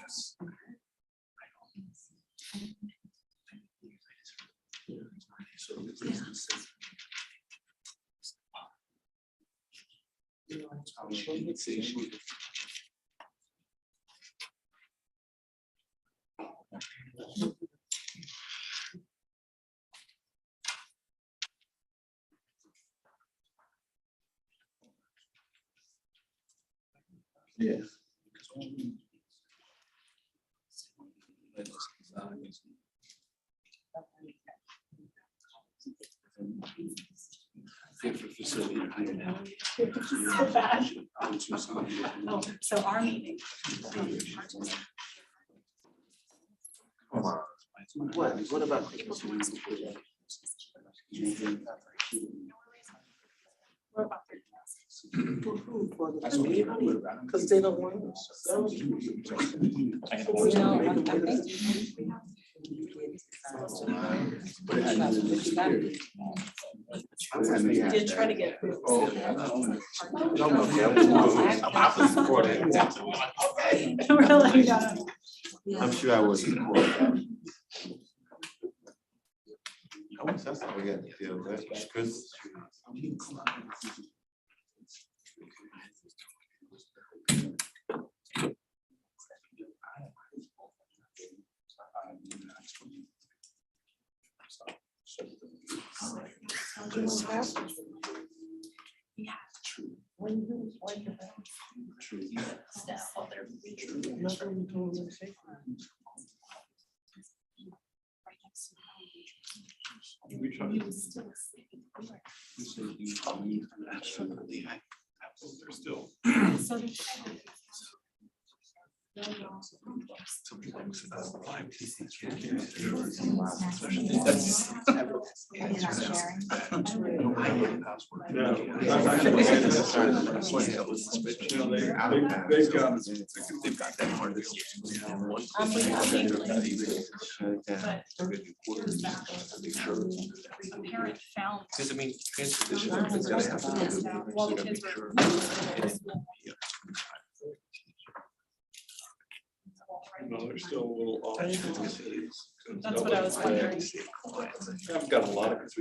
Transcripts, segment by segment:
Yes. Yeah. Oh, so our meeting. What about? We're about 30,000. Because they don't want us. We did try to get. Really, yeah. I'm sure I was. That's all we got to deal with. Chris. Yeah. Absolutely. They're still. So They've got that part of the parent found. because I mean, transition is gonna have to do. While the kids were. No, they're still a little off. That's what I was wondering. I've got a lot of it.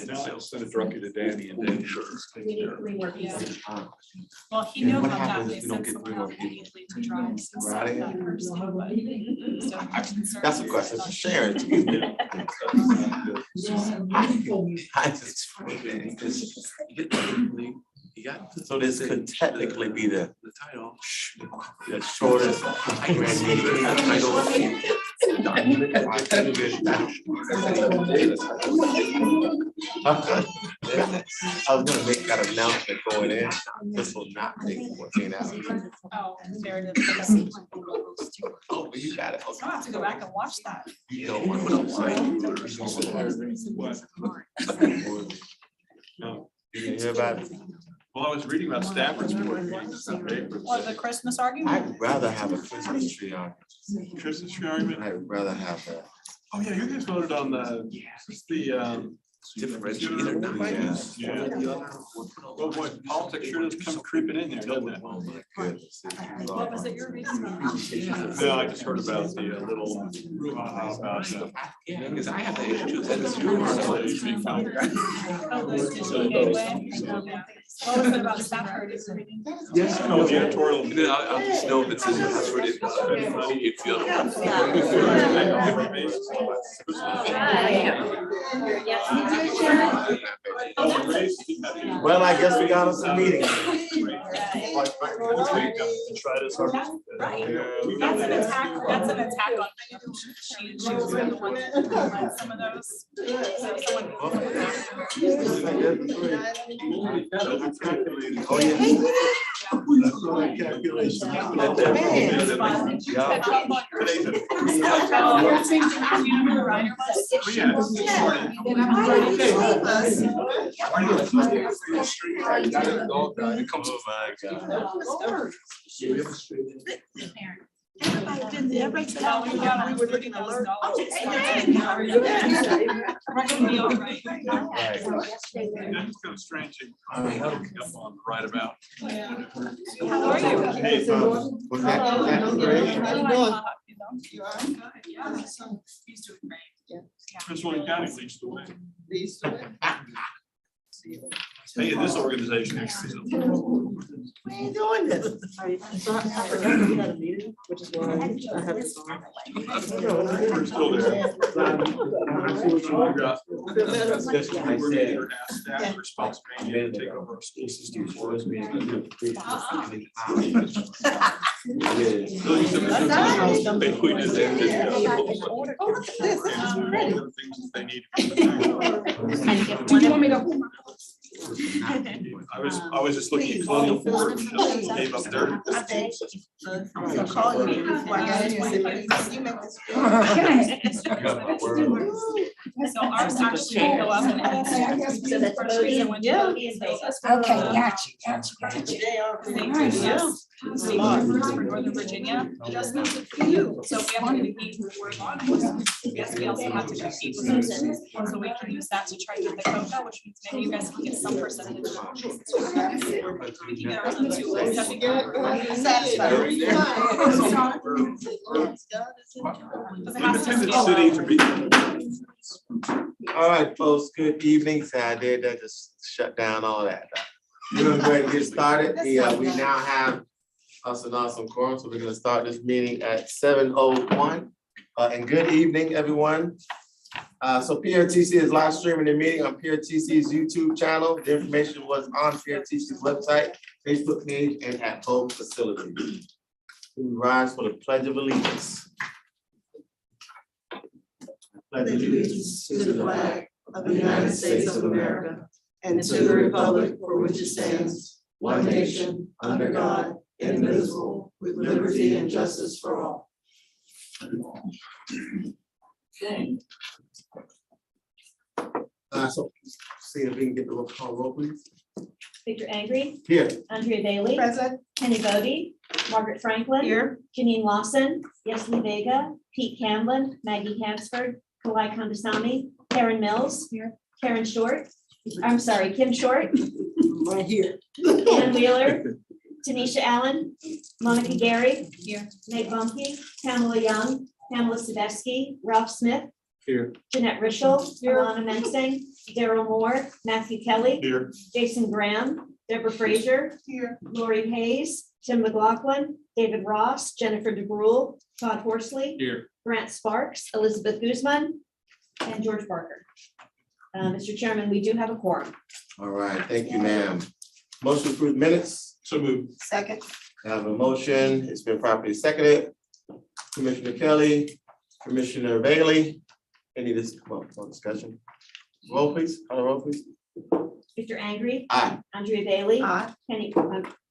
Now I'll send a drunkie to Danny and then. Yeah. Well, he knew about that. They sent someone out immediately to drive. So Right. that person, but still concerned. That's a question for Sharon. I just, because you got. So this could technically be the title. The shortest. I was gonna make that announcement going in. This will not take 14 hours. Oh, there it is. Oh, but you got it. I'll have to go back and watch that. You know what I'm saying? No. You didn't hear about it? Well, I was reading about Stafford's board meetings in the paper. What, the Christmas argument? I'd rather have a Christmas tree on. Christmas tree argument. I'd rather have that. Oh, yeah, you guys voted on the. Differentiator. Yeah. Well, boy, politics sure does come creeping in there, doesn't it? Oh my goodness. What was it you're reading about? No, I just heard about the little. Yeah, because I have the issues. Oh, the gateway? Yeah. What was it about Stafford? Is it reading? Yes. No, the editorial. I'll just know if it's in that's what it feels. Well, I guess we got us a meeting. Try this hard. Right. That's an attack on. She was the one that led some of those. So someone. Oh, yeah. Calculation. It comes with Everybody said we were looking at $30,000. Be all right. That's kind of strange. Up on right about. How are you? Hey, Was that great? How you doing? You are good, yeah. He's doing great. Prince William County leads the way. Hey, this organization is. We ain't doing this. So I forgot we had a meeting, which is why I have this on. We're still there. Staff responsibility to take over our school system. They need. Do you want me to? I was just looking at Colonial Ford, just gave up their. I'll call you before I got in here. You make this. So ours actually go up and So that's first reason when yeah. Okay, gotcha. State first for Northern Virginia, adjustments for you. So if we have to compete for law enforcement, yes, we also have to compete with those. So we can use that to try to get the quota, which means maybe you guys can get some percentage. We can get around the two lists. I think Independent city to be. All right, folks, good evening. So I did that, just shut down all that. We're gonna go ahead and get started. We now have us an awesome quorum, so we're gonna start this meeting at 7:01. And good evening, everyone. So PRTC is live streaming the meeting on PRTC's YouTube channel. The information was on PRTC's website, Facebook page, and at both facilities. We rise for the Pledge of Allegiance. Pledge allegiance to the flag of the United States of America and to the republic for which it stands, one nation, under God, indivisible, with liberty and justice for all. So see if we can get the roll, please. Victor Angry, Here. Andrea Bailey, Present. Kenny Bodie, Margaret Franklin. Here. Janine Lawson, Yesley Vega, Pete Camlin, Maggie Hansford, Kalai Kandasamy, Karen Mills. Here. Karen Short, I'm sorry, Kim Short, Right here. Ann Wheeler, Tanisha Allen, Monica Gary. Here. Meg Bumpy, Pamela Young, Pamela Sadowski, Ralph Smith. Here. Jeanette Rischel, Alana Mensing, Daryl Moore, Matthew Kelly. Here. Jason Graham, Deborah Frazier. Here. Lori Hayes, Tim McLaughlin, David Ross, Jennifer DeBrule, Todd Horsley, Here. Grant Sparks, Elizabeth Guzman, and George Barker. Mr. Chairman, we do have a quorum. All right, thank you, ma'am. Motion to approve minutes. So move. Second. I have a motion. It's been properly seconded. Commissioner Kelly, Commissioner Bailey. Any discussion? Roll, please. Call the roll, please. Victor Angry. Aye. Andrea Bailey. Aye.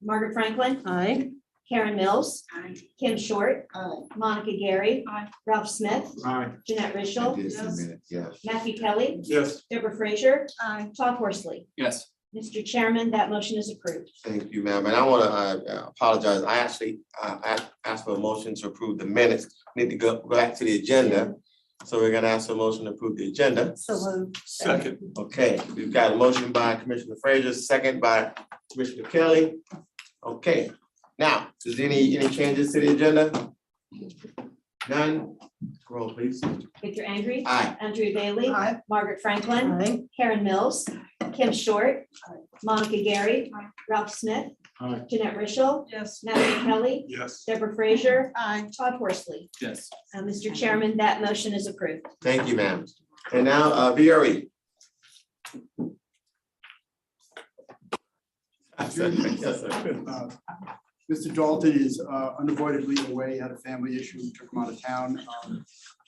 Margaret Franklin. Aye. Karen Mills. Aye. Kim Short. Aye. Monica Gary. Aye. Ralph Smith. Aye. Jeanette I Rischel. did see minutes, yes. Matthew Kelly. Yes. Deborah Frazier. Aye. Todd Horsley. Yes. Mr. Chairman, that motion is approved. Thank you, ma'am. And I want to apologize. I actually asked for a motion to approve the minutes. Need to go back to the agenda. So we're gonna ask for a motion to approve the agenda. So moved. Second. Okay, we've got a motion by Commissioner Frazier, second by Commissioner Kelly. Okay, now, is any changes to the agenda? None? Roll, please. Victor Angry. Aye. Andrea Bailey. Aye. Margaret Franklin. Aye. Karen Mills. Kim Short. Monica Gary. Aye. Ralph Smith. Aye. Jeanette Rischel. Yes. Matthew Kelly. Yes. Deborah Frazier. Aye. Todd Horsley. Yes. Mr. Chairman, that motion is approved. Thank you, ma'am. And now, VRE. Yes, sir. Mr. Dalton is unavoidably away, had a family issue, took him out of town.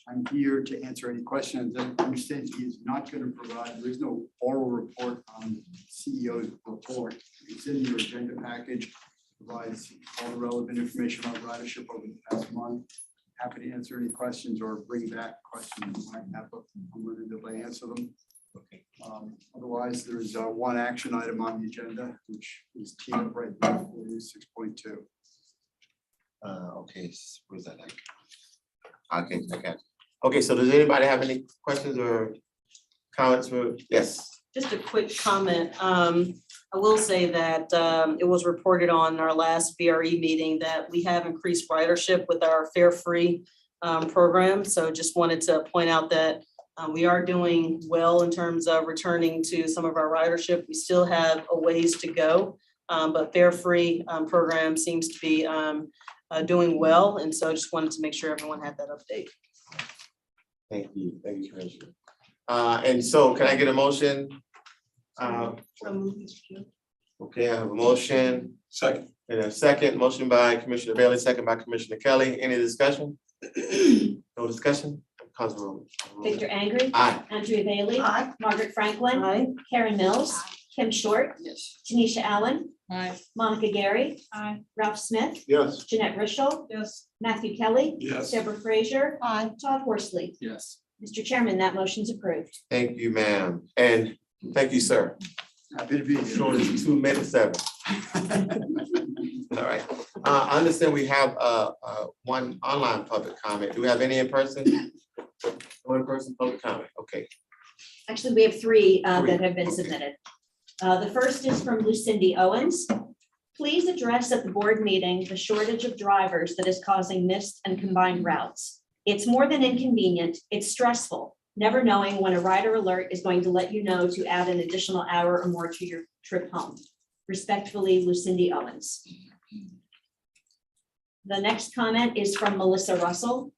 I'm here to answer any questions. I understand he is not going to provide, there is no oral report on the CEO's report. It's in your agenda package, provides all the relevant information on ridership over the past month. Happy to answer any questions or bring back questions you might have. I'm willing to answer them. Otherwise, there's one action item on the agenda, which is teed up right now for 6.2. Okay, where's that? Okay, okay. Okay, so does anybody have any questions or comments for, yes? Just a quick comment. I will say that it was reported on our last VRE meeting that we have increased ridership with our Fare Free program. So just wanted to point out that we are doing well in terms of returning to some of our ridership. We still have a ways to go, but Fare Free program seems to be doing well. And so I just wanted to make sure everyone had that update. Thank you, Commissioner. And so can I get a motion? Okay, I have a motion Second. and a second, motion by Commissioner Bailey, second by Commissioner Kelly. Any discussion? No discussion? Councilwoman. Victor Angry, Aye. Andrea Bailey, Aye. Margaret Franklin, Aye. Karen Mills, Kim Short, Yes. Tanisha Allen, Aye. Monica Gary, Aye. Ralph Smith, Yes. Jeanette Rishel, Yes. Matthew Kelly, Yes. Deborah Frazier, Todd Horsley. Yes. Mr. Chairman, that motion's approved. Thank you, ma'am. And thank you, sir. Happy to be here. Short as 2:07. All right. I understand we have one online public comment. Do we have any in person? One person public comment, okay. Actually, we have three that have been submitted. The first is from Lucindy Owens. Please address at the board meeting the shortage of drivers that is causing missed and combined routes. It's more than inconvenient, it's stressful, never knowing when a rider alert is going to let you know to add an additional hour or more to your trip home. Respectfully, Lucindy Owens. The next comment is from Melissa Russell.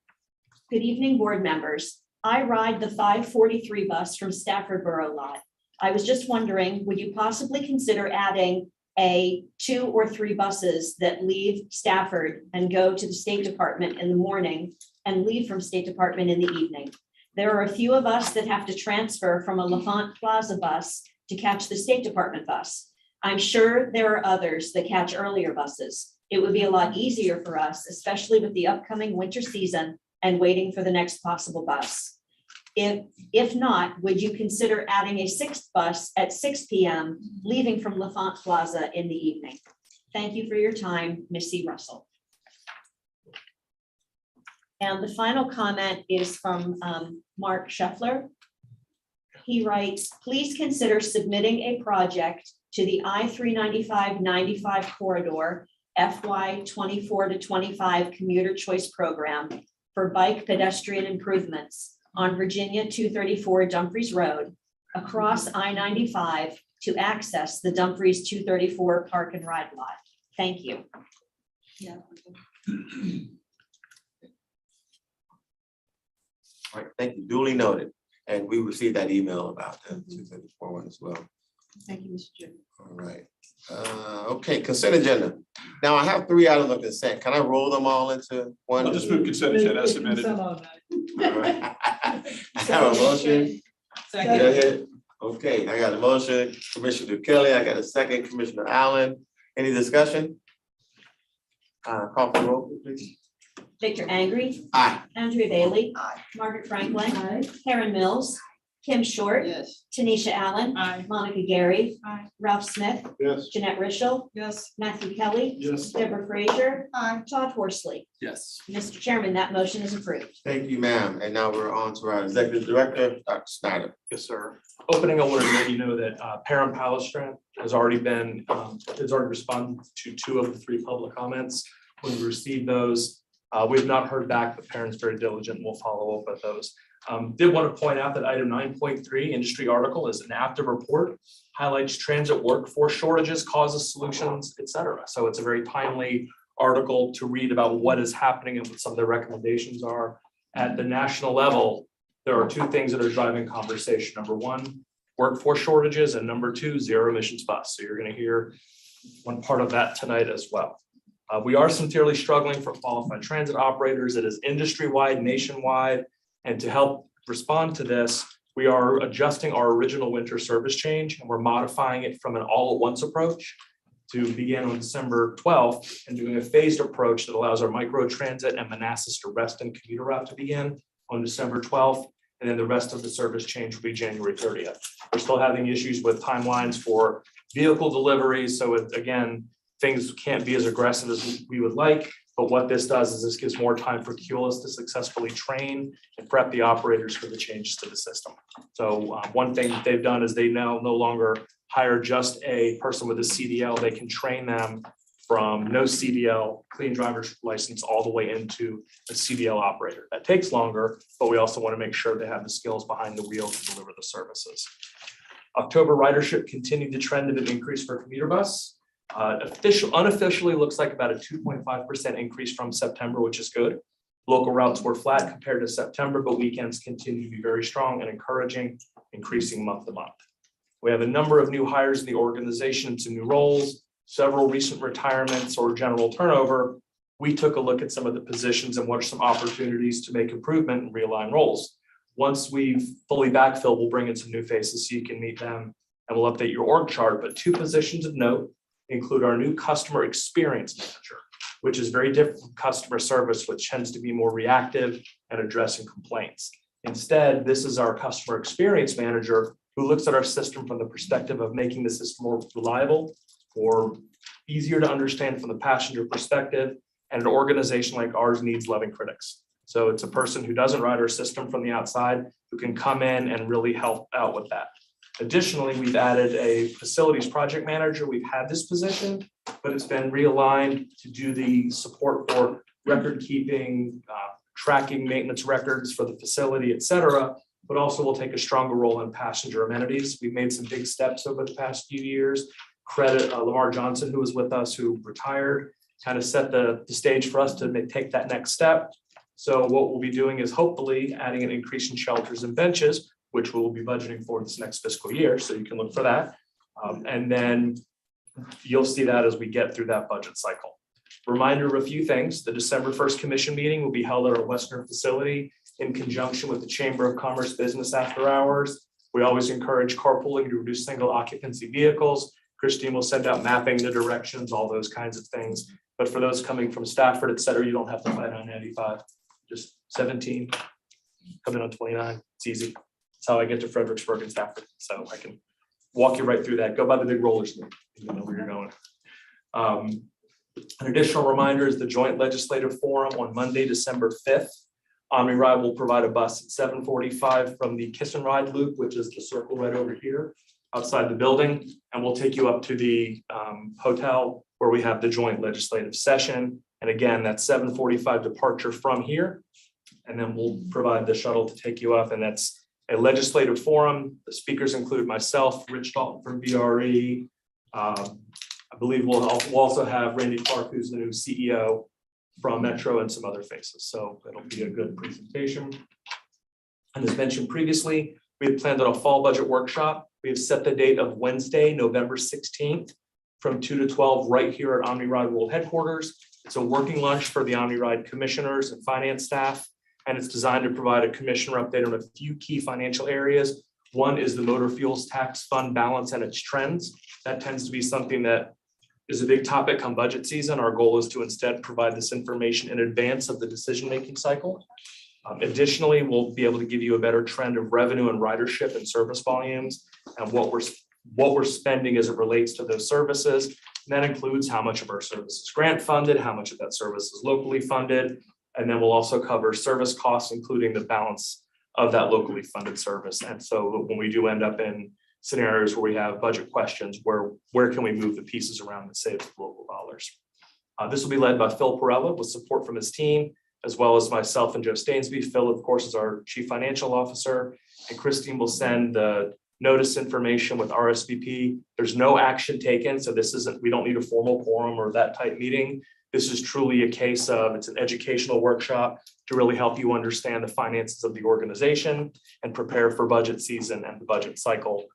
Good evening, board members. I ride the 543 bus from Stafford Borough lot. I was just wondering, would you possibly consider adding 2 or 3 buses that leave Stafford and go to the State Department in the morning and leave from State Department in the evening? There are a few of us that have to transfer from a Lafont Plaza bus to catch the State Department bus. I'm sure there are others that catch earlier buses. It would be a lot easier for us, especially with the upcoming winter season and waiting for the next possible bus. If not, would you consider adding a 6th bus at 6 p.m., leaving from Lafont Plaza in the evening? Thank you for your time, Missy Russell. And the final comment is from Mark Scheffler. He writes, please consider submitting a project to the I-395-95 corridor FY 24 to 25 commuter choice program for bike pedestrian improvements on Virginia 234 Dumfries Road across I-95 to access the Dumfries 234 park and ride lot. Thank you. All right, thank you, duly noted. And we received that email about the 234 one as well. Thank you, Mr. Chairman. All right. Okay, consent agenda. Now I have 3 items of consent. Can I roll them all into one? I'll just move consent agenda as submitted. All right. I have a motion. Second. Okay, I got a motion, Commissioner Kelly, I got a second, Commissioner Allen. Any discussion? Call for roll, please. Victor Angry, Aye. Andrea Bailey, Aye. Margaret Franklin, Karen Mills, Kim Short, Yes. Tanisha Allen, Aye. Monica Gary, Aye. Ralph Smith, Yes. Jeanette Rishel, Yes. Matthew Kelly, Yes. Deborah Frazier, Todd Horsley. Yes. Mr. Chairman, that motion is approved. Thank you, ma'am. And now we're on to our executive director, Dr. Snyder. Yes, sir. Opening, I wanted to let you know that Parent Palestrant has already responded to 2 of the 3 public comments. When we received those, we have not heard back, but Parent's very diligent and will follow up with those. Did want to point out that item 9.3 industry article is an active report, highlights transit workforce shortages, causes, solutions, et cetera. So it's a very timely article to read about what is happening and what some of the recommendations are. At the national level, there are 2 things that are driving conversation. Number 1, workforce shortages, and number 2, zero emissions bus. So you're going to hear one part of that tonight as well. We are sincerely struggling for qualified transit operators. It is industry-wide, nationwide, and to help respond to this, we are adjusting our original winter service change, and we're modifying it from an all-at-once approach to begin on December 12th and doing a phased approach that allows our micro transit and Manassas to Reston commuter route to begin on December 12th. And then the rest of the service change will be January 30th. We're still having issues with timelines for vehicle deliveries. So again, things can't be as aggressive as we would like. But what this does is this gives more time for QLS to successfully train and prep the operators for the changes to the system. So one thing that they've done is they now no longer hire just a person with a CDL. They can train them from no CDL, clean driver's license, all the way into a CDL operator. That takes longer, but we also want to make sure they have the skills behind the wheel to deliver the services. October ridership continued to trend at an increase for commuter bus. Unofficially looks like about a 2.5% increase from September, which is good. Local routes were flat compared to September, but weekends continue to be very strong and encouraging, increasing month to month. We have a number of new hires in the organization, some new roles, several recent retirements or general turnover. We took a look at some of the positions and what are some opportunities to make improvement and realign roles. Once we've fully backfilled, we'll bring in some new faces so you can meet them and we'll update your org chart. But two positions of note include our new customer experience manager, which is very different from customer service, which tends to be more reactive and addressing complaints. Instead, this is our customer experience manager who looks at our system from the perspective of making the system more reliable or easier to understand from the passenger perspective. And an organization like ours needs loving critics. So it's a person who doesn't ride our system from the outside who can come in and really help out with that. Additionally, we've added a facilities project manager. We've had this position, but it's been realigned to do the support for record keeping, tracking maintenance records for the facility, et cetera, but also will take a stronger role in passenger amenities. We've made some big steps over the past few years. Credit Lamar Johnson, who was with us, who retired, kind of set the stage for us to take that next step. So what we'll be doing is hopefully adding an increase in shelters and benches, which we'll be budgeting for this next fiscal year. So you can look for that. And then you'll see that as we get through that budget cycle. Reminder of a few things. The December 1st commission meeting will be held at our Western facility in conjunction with the Chamber of Commerce Business After Hours. We always encourage carpooling to reduce single occupancy vehicles. Christine will send out mapping, the directions, all those kinds of things. But for those coming from Stafford, et cetera, you don't have to fight on 95, just 17, coming on 29, it's easy. That's how I get to Fredericksburg and Stafford. So I can walk you right through that. Go by the big rollers, you know where you're going. An additional reminder is the joint legislative forum on Monday, December 5th. OmniRide will provide a bus at 7:45 from the Kiss and Ride loop, which is the circle right over here outside the building. And we'll take you up to the hotel where we have the joint legislative session. And again, that's 7:45 departure from here. And then we'll provide the shuttle to take you up. And that's a legislative forum. The speakers include myself, Rich Dalton from BRE. I believe we'll also have Randy Clark, who's the new CEO from Metro, and some other faces. So it'll be a good presentation. And as mentioned previously, we had planned on a fall budget workshop. We have set the date of Wednesday, November 16th from 2 to 12 right here at OmniRide World Headquarters. It's a working lunch for the OmniRide commissioners and finance staff. And it's designed to provide a commissioner update on a few key financial areas. One is the motor fuels tax fund balance and its trends. That tends to be something that is a big topic come budget season. Our goal is to instead provide this information in advance of the decision-making cycle. Additionally, we'll be able to give you a better trend of revenue and ridership and service volumes and what we're spending as it relates to those services. And that includes how much of our service is grant funded, how much of that service is locally funded. And then we'll also cover service costs, including the balance of that locally funded service. And so when we do end up in scenarios where we have budget questions, where can we move the pieces around and save local dollars? This will be led by Phil Perella with support from his team, as well as myself and Joe Stainsby. Phil, of course, is our Chief Financial Officer, and Christine will send the notice information with RSVP. There's no action taken, so we don't need a formal quorum or that type meeting. This is truly a case of, it's an educational workshop to really help you understand the finances of the organization and prepare for budget season and the budget cycle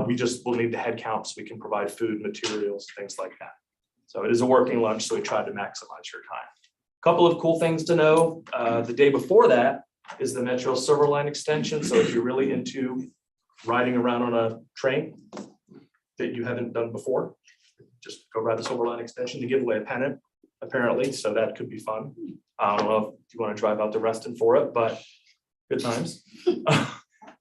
We just will need the head count so we can provide food, materials, things like that. So it is a working lunch, so we tried to maximize your time. Couple of cool things to know. The day before that is the Metro Silver Line extension. So if you're really into riding around on a train that you haven't done before, just go ride the Silver Line extension to give away a pennant, apparently. So that could be fun. I don't know if you want to drive out to Reston for it, but good times.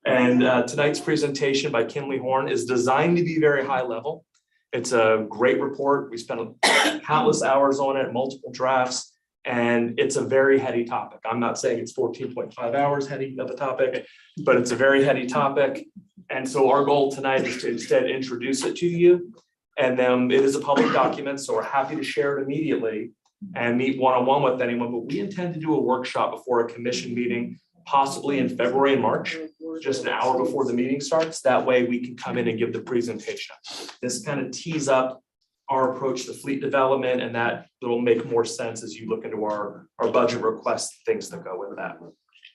And tonight's presentation by Kinley Horn is designed to be very high level. It's a great report. We spent countless hours on it, multiple drafts, and it's a very heady topic. I'm not saying it's 14.5 hours heady of a topic, but it's a very heady topic. And so our goal tonight is to instead introduce it to you. And then it is a public document, so we're happy to share it immediately and meet one-on-one with anyone. But we intend to do a workshop before a commission meeting, possibly in February and March, just an hour before the meeting starts. That way we can come in and give the presentation. This kind of tees up our approach to fleet development, and that will make more sense as you look into our budget requests, things that go with that.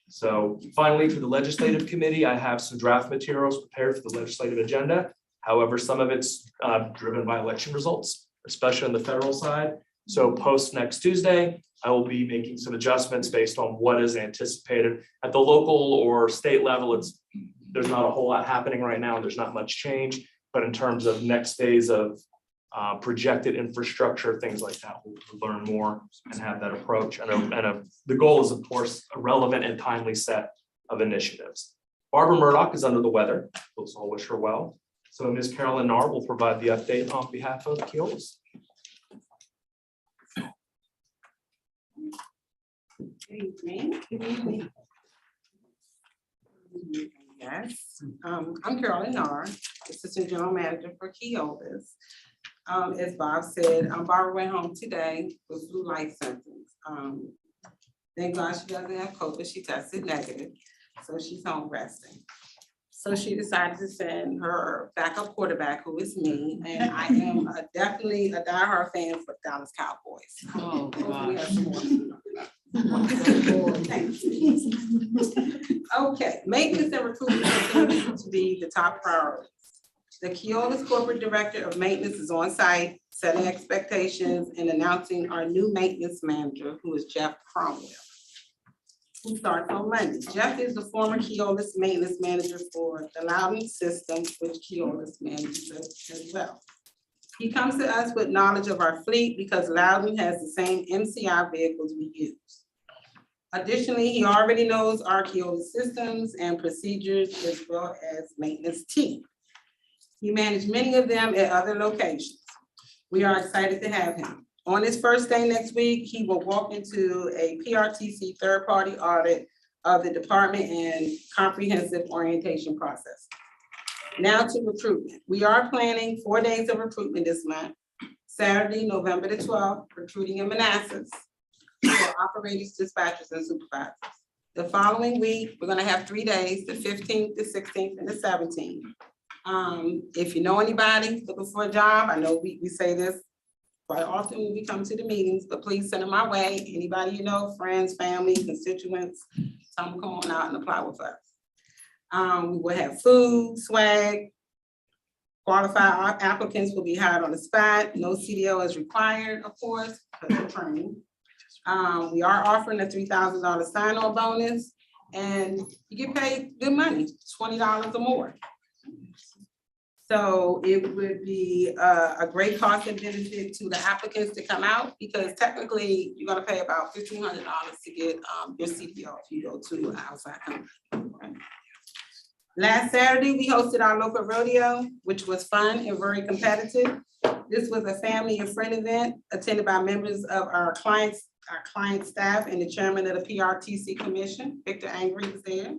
So finally, for the legislative committee, I have some draft materials prepared for the legislative agenda. However, some of it's driven by election results, especially on the federal side. So post next Tuesday, I will be making some adjustments based on what is anticipated at the local or state level. There's not a whole lot happening right now. There's not much change, but in terms of next phase of projected infrastructure, things like that, we'll learn more and have that approach. And the goal is, of course, a relevant and timely set of initiatives. Barbara Murdoch is under the weather. Let's all wish her well. So Ms. Carolyn Narr will provide the update on behalf of Keolis. Good evening. Yes, I'm Carolyn Narr, Assistant General Manager for Keolis. As Bob said, Barbara went home today with flu-like symptoms. Thank God she doesn't have COVID. She tested negative, so she's home resting. So she decided to send her backup quarterback, who is me, and I am definitely a diehard fan for Dallas Cowboys. Oh, Okay, maintenance and recruitment continue to be the top priorities. The Keolis Corporate Director of Maintenance is on site, setting expectations and announcing our new maintenance manager, who is Jeff Cromwell, who starts on Monday. Jeff is the former Keolis maintenance manager for the Loudon system, which Keolis manages as well. He comes to us with knowledge of our fleet because Loudon has the same MCI vehicles we use. Additionally, he already knows our Keolis systems and procedures as well as maintenance team. He managed many of them at other locations. We are excited to have him. On his first day next week, he will walk into a PRTC third-party audit of the department and comprehensive orientation process. Now to recruitment. We are planning 4 days of recruitment this month. Saturday, November the 12th, recruiting in Manassas for operators, dispatchers, and supervisors. The following week, we're gonna have 3 days, the 15th, the 16th, and the 17th. If you know anybody looking for a job, I know we say this quite often when we come to the meetings, but please send them my way. Anybody you know, friends, family, constituents, tell them come on out and apply with us. We will have food, swag. Qualified applicants will be hired on the spot. No CDL is required, of course, because of training. We are offering a $3,000 sign-on bonus, and you get paid good money, $20 or more. So it would be a great cost and benefit to the applicants to come out, because technically you're gonna pay about $1,500 to get your CDL if you go to an outside company. Right? Last Saturday, we hosted our local rodeo, which was fun and very competitive. This was a family and friend event attended by members of our client staff and the chairman of the PRTC commission, Victor Angry, was there.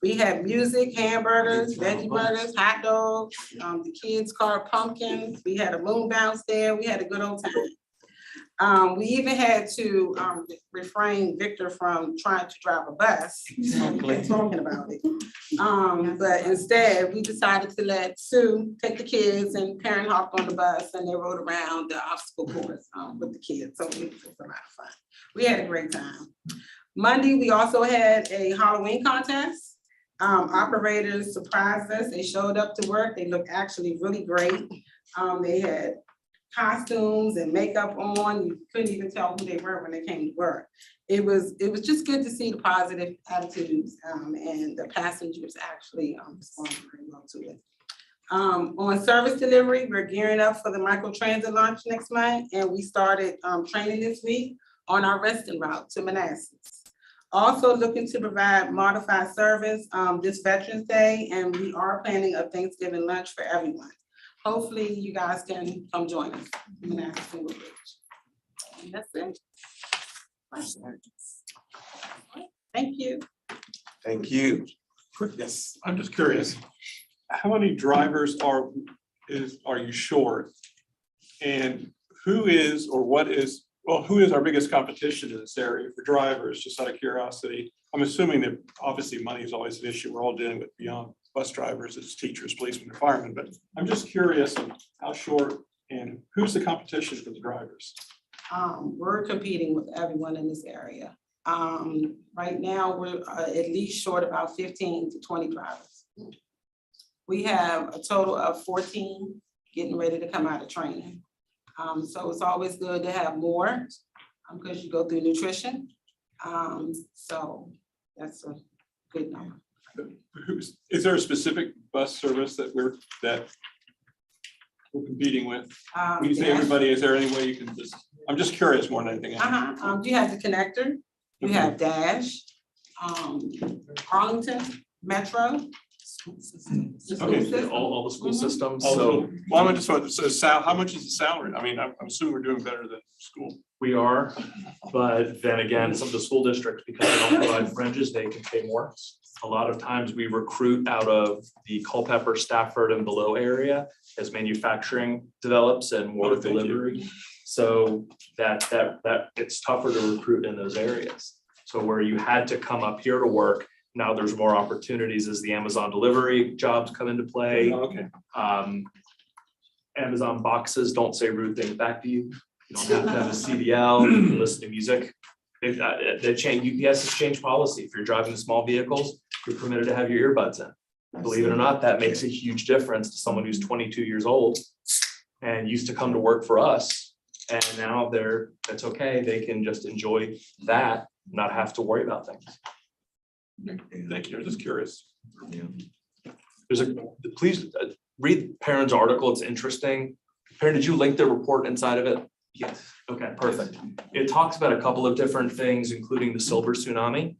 We had music, hamburgers, veggie burgers, hot dogs. The kids carved pumpkins. We had a moon bounce there. We had a good old time. We even had to refrain Victor from trying to drive a bus. And talking about it. But instead, we decided to let Sue take the kids, and Karen hopped on the bus and they rode around the obstacle course with the kids. So it was a lot of fun. We had a great time. Monday, we also had a Halloween contest. Operators surprised us. They showed up to work. They looked actually really great. They had costumes and makeup on. You couldn't even tell who they were when they came to work. It was just good to see the positive attitudes, and the passengers actually responded very well to it. On service delivery, we're gearing up for the micro transit launch next month, and we started training this week on our resting route to Manassas. Also looking to provide modified service this Veterans Day, and we are planning a Thanksgiving lunch for everyone. Hopefully you guys can come join us in Manassas and Woodbridge. And that's it. Thank you. Thank you. Yes. I'm just curious, how many drivers are you short? And who is our biggest competition in this area for drivers, just out of curiosity? I'm assuming that obviously money is always an issue we're all dealing with beyond bus drivers, it's teachers, policemen, and firemen, but I'm just curious on how short and who's the competition for the drivers? We're competing with everyone in this area. Right now, we're at least short about 15 to 20 drivers. We have a total of 14 getting ready to come out of training. So it's always good to have more because you go through nutrition. So that's a good number. Is there a specific bus service that we're competing with? When you say Dash. everybody, is there any way you can I'm just curious more than anything else. You have the connector, you have Dash, Arlington, Metro. Okay. All the school Mhm. systems, So, so well, I'm just wondering, so how much is the salary? I mean, I'm assuming we're doing better than school. we are, but then again, some of the school districts, because they don't provide fringes, they can pay more. A lot of times we recruit out of the Culpeper, Stafford and below area as manufacturing develops and more Oh, thank you. delivery. So that it's tougher to recruit in those areas. So where you had to come up here to work, now there's more opportunities as the Amazon delivery jobs come into play. Okay. Amazon boxes don't say rude things back to you. You don't have to have a CDL, you can listen to music. They change, UPS has changed policy. If you're driving the small vehicles, you're permitted to have your earbuds in. Believe it or not, that makes a huge difference to someone who's 22 years old and used to come to work for us. And now that's okay. They can just enjoy that, not have to worry about things. Thank you. I'm just curious. Please read Perrin's article. It's interesting. Perrin, did you link the report inside of it? Yes. Okay, perfect. It talks about a couple of different things, including the silver tsunami,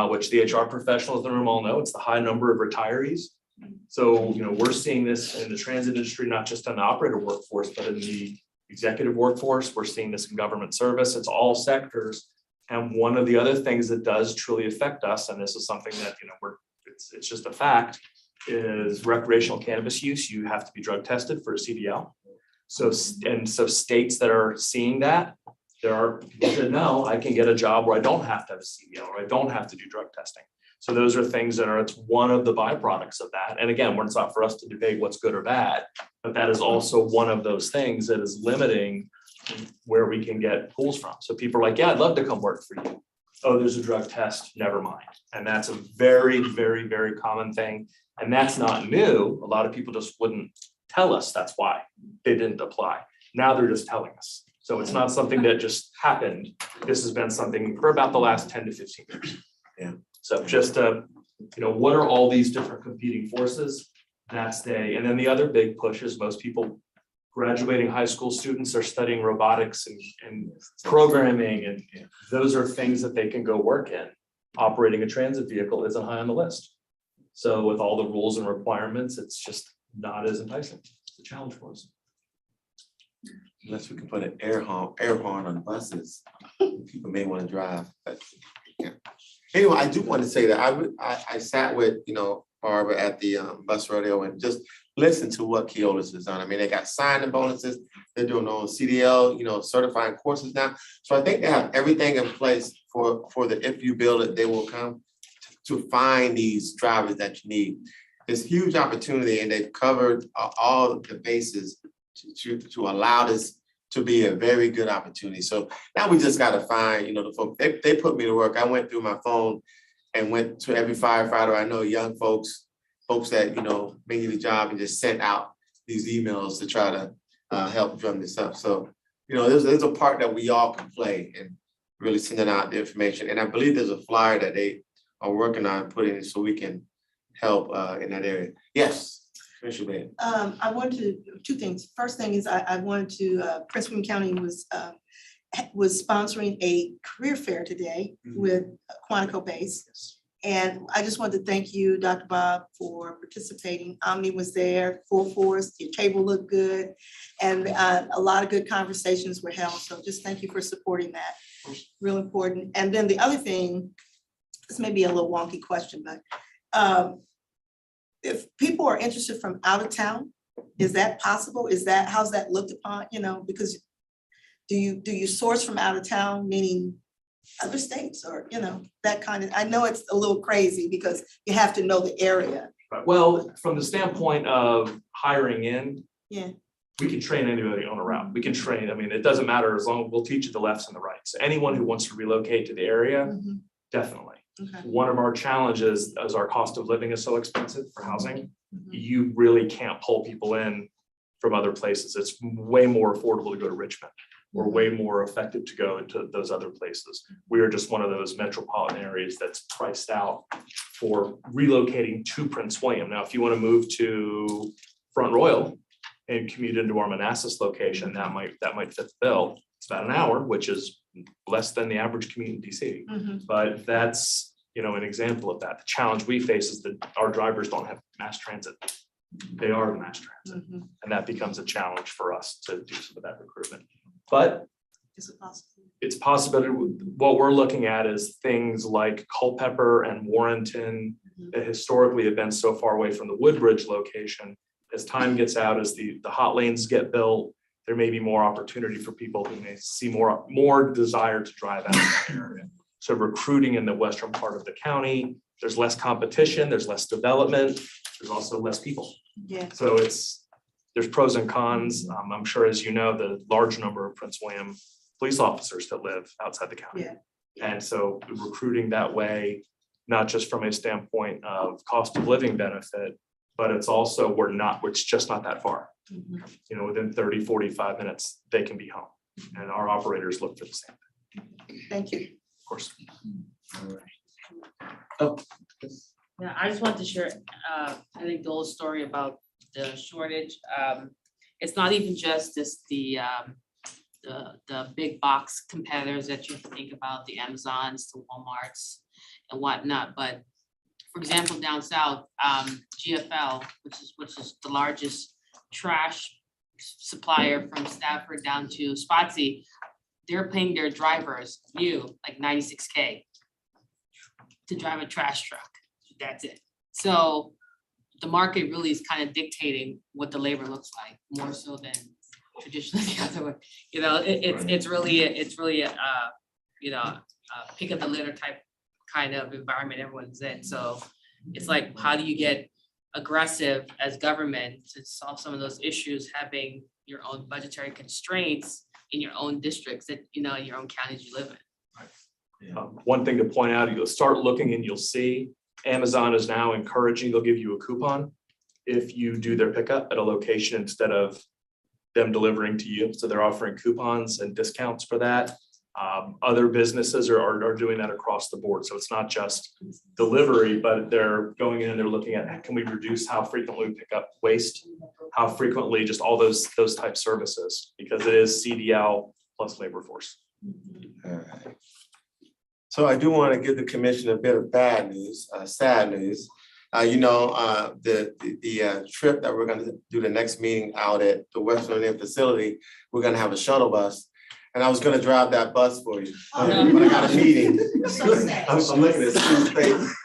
which the HR professionals in the room all know. It's the high number of retirees. So, we're seeing this in the transit industry, not just in the operator workforce, but in the executive workforce. We're seeing this in government service. It's all sectors. And one of the other things that does truly affect us, and this is something that, it's just a fact, is recreational cannabis use. You have to be drug tested for a CDL. So states that are seeing that, there are people that know I can get a job where I don't have to have a CDL or I don't have to do drug testing. So those are things that it's one of the byproducts of that. And again, it's not for us to debate what's good or bad, but that is also one of those things that is limiting where we can get pools from. So people are like, yeah, I'd love to come work for you. Oh, there's a drug test, never mind. And that's a very, very, very common thing. And that's not new. A lot of people just wouldn't tell us that's why they didn't apply. Now they're just telling us. So it's not something that just happened. This has been something for about the last 10 to 15 years. Yeah. So just, what are all these different competing forces? And then the other big push is most people graduating high school students are studying robotics and programming. And those are things that they can go work in. Operating a transit vehicle isn't high on the list. So with all the rules and requirements, it's just not as enticing. It's a challenge for us. Unless we can put an air horn on buses, people may want to drive. But, yeah. Anyway, I do want to say that I sat with, Barbara at the bus rodeo and just listened to what Keolis has done. I mean, they got signing bonuses. They're doing their own CDL, certifying courses now. So I think they have everything in place for the, if you build it, they will come to find these drivers that you need. There's huge opportunity and they've covered all the bases to allow this to be a very good opportunity. So now we just got to find, the folks, they put me to work. I went through my phone and went to every firefighter I know, young folks that, you know, may need a job, and just sent out these emails to try to help drum this up. So, you know, there's a part that we all can play in really sending out the information. And I believe there's a flyer that they are working on putting in so we can help in that area. Yes, Commissioner Bailey. I wanted to, two things. First thing is I wanted to, Prince William County was sponsoring a career fair today with Quantico Base. And I just wanted to thank you, Dr. Bob, for participating. Omni was there, full force, your table looked good, and a lot of good conversations were held. So just thank you for supporting that. Real important. And then the other thing, this may be a little wonky question, but if people are interested from out of town, is that possible? How's that looked upon, you know, because do you source from out of town, meaning other states or, you know, that kind of, I know it's a little crazy because you have to know the area. Well, from the standpoint of hiring in. Yeah. We can train anybody on a route. We can train, I mean, it doesn't matter as long as we'll teach you the lefts and the rights. Anyone who wants to relocate to the area, definitely. Okay. One of our challenges is our cost of living is so expensive for housing. Mhm. You really can't pull people in from other places. It's way more affordable to go to Richmond or way more effective to go into those other places. We are just one of those metropolitan areas that's priced out for relocating to Prince William. Now, if you want to move to Front Royal and commute into our Manassas location, that might fit the bill. It's about an hour, which is less than the average commute in DC. But that's, you know, an example of that. The challenge we face is that our drivers don't have mass transit. They are the mass transit. And that becomes a challenge for us to do some of that recruitment. But Is it possible? it's possibility. What we're looking at is things like Culpeper and Warrenton that historically have been so far away from the Woodbridge location. As time gets out, as the hot lanes get built, there may be more opportunity for people who may see more desire to drive out of that area. So recruiting in the western part of the county, there's less competition, there's less development, there's also less people. Yeah. So there's pros and cons. I'm sure, as you know, the large number of Prince William police officers that live outside the county. Yeah. And so recruiting that way, not just from a standpoint of cost of living benefit, but it's also, it's just not that far. You know, within 30, 45 minutes, they can be home. And our operators look for the same thing, Thank you. of course. Yeah, I just want to share, I think the whole story about the shortage. It's not even just the big box competitors that you have to think about, the Amazons, the Walmarts and whatnot, but for example, down south, GFL, which is the largest trash supplier from Stafford down to Spotsy, they're paying their drivers like $96K to drive a trash truck. That's it. So the market really is kind of dictating what the labor looks like, more so than traditionally the other way. You know, it's really a pick up the litter type kind of environment everyone's in. So it's like, how do you get aggressive as government to solve some of those issues, having your own budgetary constraints in your own districts that, you know, in your own counties you live in. One thing to point out, you'll start looking and you'll see Amazon is now encouraging, they'll give you a coupon if you do their pickup at a location instead of them delivering to you. So they're offering coupons and discounts for that. Other businesses are doing that across the board. So it's not just delivery, but they're going in and they're looking at, can we reduce how frequently we pick up waste? How frequently, just all those type services, because it is CDL plus labor force. All right. So I do want to give the commission a bit of bad news, sad news. The trip that we're going to do the next meeting out at the Western End facility, we're going to have a shuttle bus. And I was going to drive that bus for you, but I got a meeting. I'm looking at Steve's face.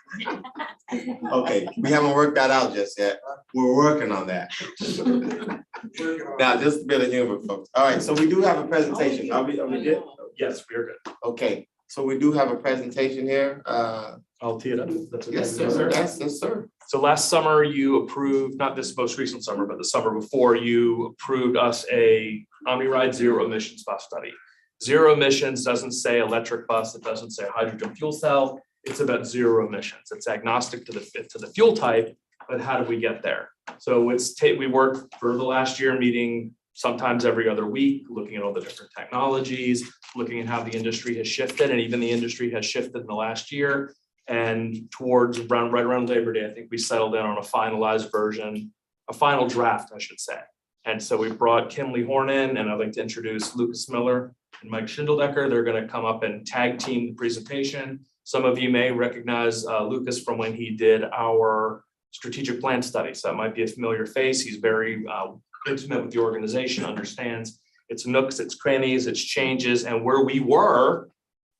Okay, we haven't worked that out just yet. We're working on that. Now, just a bit of humor, folks. All right, so we do have a presentation. Are we good? Yes, we are good. Okay, so we do have a presentation here. I'll tee it up. That's okay. Yes, sir. Yes, sir. So last summer you approved, not this most recent summer, but the summer before, you approved us a OmniRide zero emissions bus study. Zero emissions doesn't say electric bus, it doesn't say hydrogen fuel cell. it's about zero emissions. It's agnostic to the fuel type, but how do we get there? So we worked for the last year, meeting sometimes every other week, looking at all the different technologies, looking at how the industry has shifted, and even the industry has shifted in the last year. And towards right around Labor Day, I think we settled in on a finalized version, a final draft, I should say. And so we brought Kimley Horn in, and I'd like to introduce Lucas Miller and Mike Schindeldecker. They're going to come up and tag team the presentation. Some of you may recognize Lucas from when he did our strategic plan study. So that might be a familiar face. He's very intimate with the organization, understands its nooks, its crannies, its changes, and where we were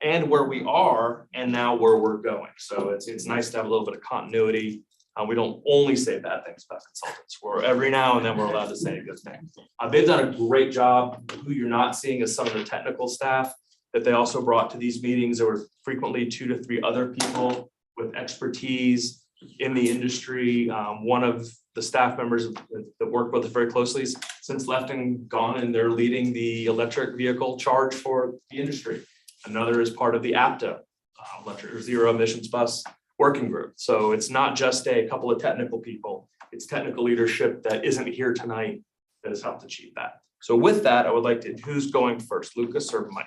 and where we are, and now where we're going. So it's nice to have a little bit of continuity. We don't only say bad things about consultants. We're every now and then we're allowed to say a good thing. They've done a great job. Who you're not seeing is some of the technical staff that they also brought to these meetings. There were frequently 2 to 3 other people with expertise in the industry. One of the staff members that work with us very closely has since left and gone, and they're leading the electric vehicle charge for the industry. Another is part of the APTA, electric zero emissions bus working group. So it's not just a couple of technical people, it's technical leadership that isn't here tonight that has helped achieve that. So with that, I would like to, who's going first, Lucas or Mike?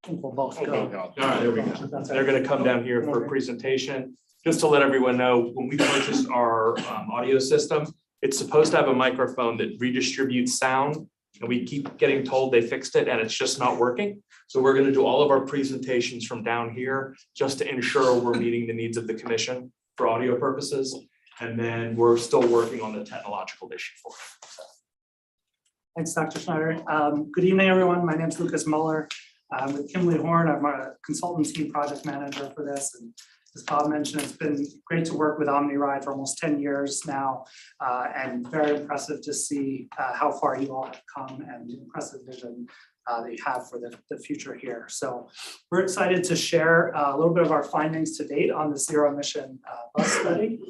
We'll both go. All right, there we go. They're going to come down here for a presentation. Just to let everyone know, when we purchased our audio system, it's supposed to have a microphone that redistributes sound. And we keep getting told they fixed it and it's just not working. So we're going to do all of our presentations from down here just to ensure we're meeting the needs of the commission for audio purposes. And then we're still working on the technological issue for it. So. Thanks, Dr. Schneider. Good evening, everyone. My name is Lucas Muller. I'm with Kimley Horn. I'm a consultancy project manager for this. And as Bob mentioned, it's been great to work with OmniRide for almost 10 years now, and very impressive to see how far you all have come and the impressive vision that you have for the future here. So we're excited to share a little bit of our findings to date on the zero emission bus study.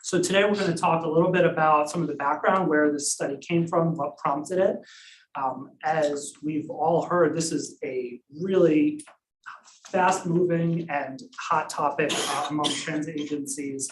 So today we're going to talk a little bit about some of the background, where this study came from, what prompted it. As we've all heard, this is a really fast-moving and hot topic among transit agencies,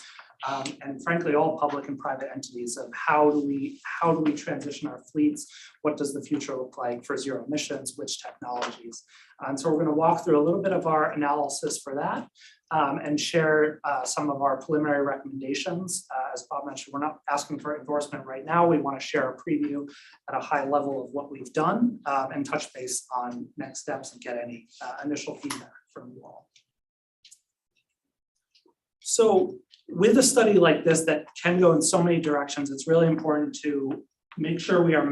and frankly, all public and private entities, of how do we transition our fleets? What does the future look like for zero emissions? Which technologies? And so we're going to walk through a little bit of our analysis for that, and share some of our preliminary recommendations. As Bob mentioned, we're not asking for endorsement right now. We want to share a preview at a high level of what we've done, and touch base on next steps and get any initial feedback from you all. So with a study like this that can go in so many directions, it's really important to make sure we are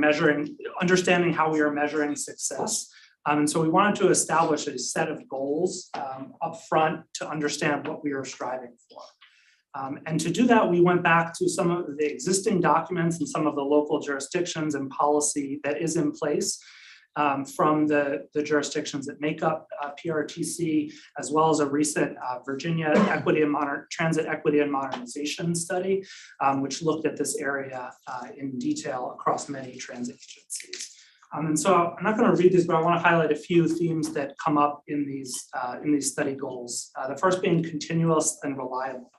understanding how we are measuring success. And so we wanted to establish a set of goals up front to understand what we are striving for. And to do that, we went back to some of the existing documents and some of the local jurisdictions and policy that is in place from the jurisdictions that make up PRTC, as well as a recent Virginia Transit Equity and Modernization study, which looked at this area in detail across many transit agencies. And so I'm not going to read these, but I want to highlight a few themes that come up in these study goals. The first being continuous and reliable.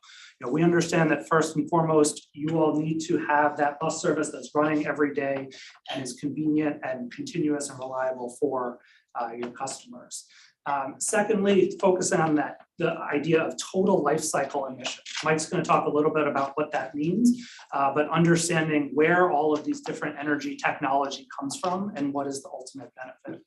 We understand that first and foremost, you all need to have that bus service that's running every day and is convenient and continuous and reliable for your customers. Secondly, focus on the idea of total life cycle emission. Mike's going to talk a little bit about what that means, but understanding where all of these different energy technology comes from and what is the ultimate benefit.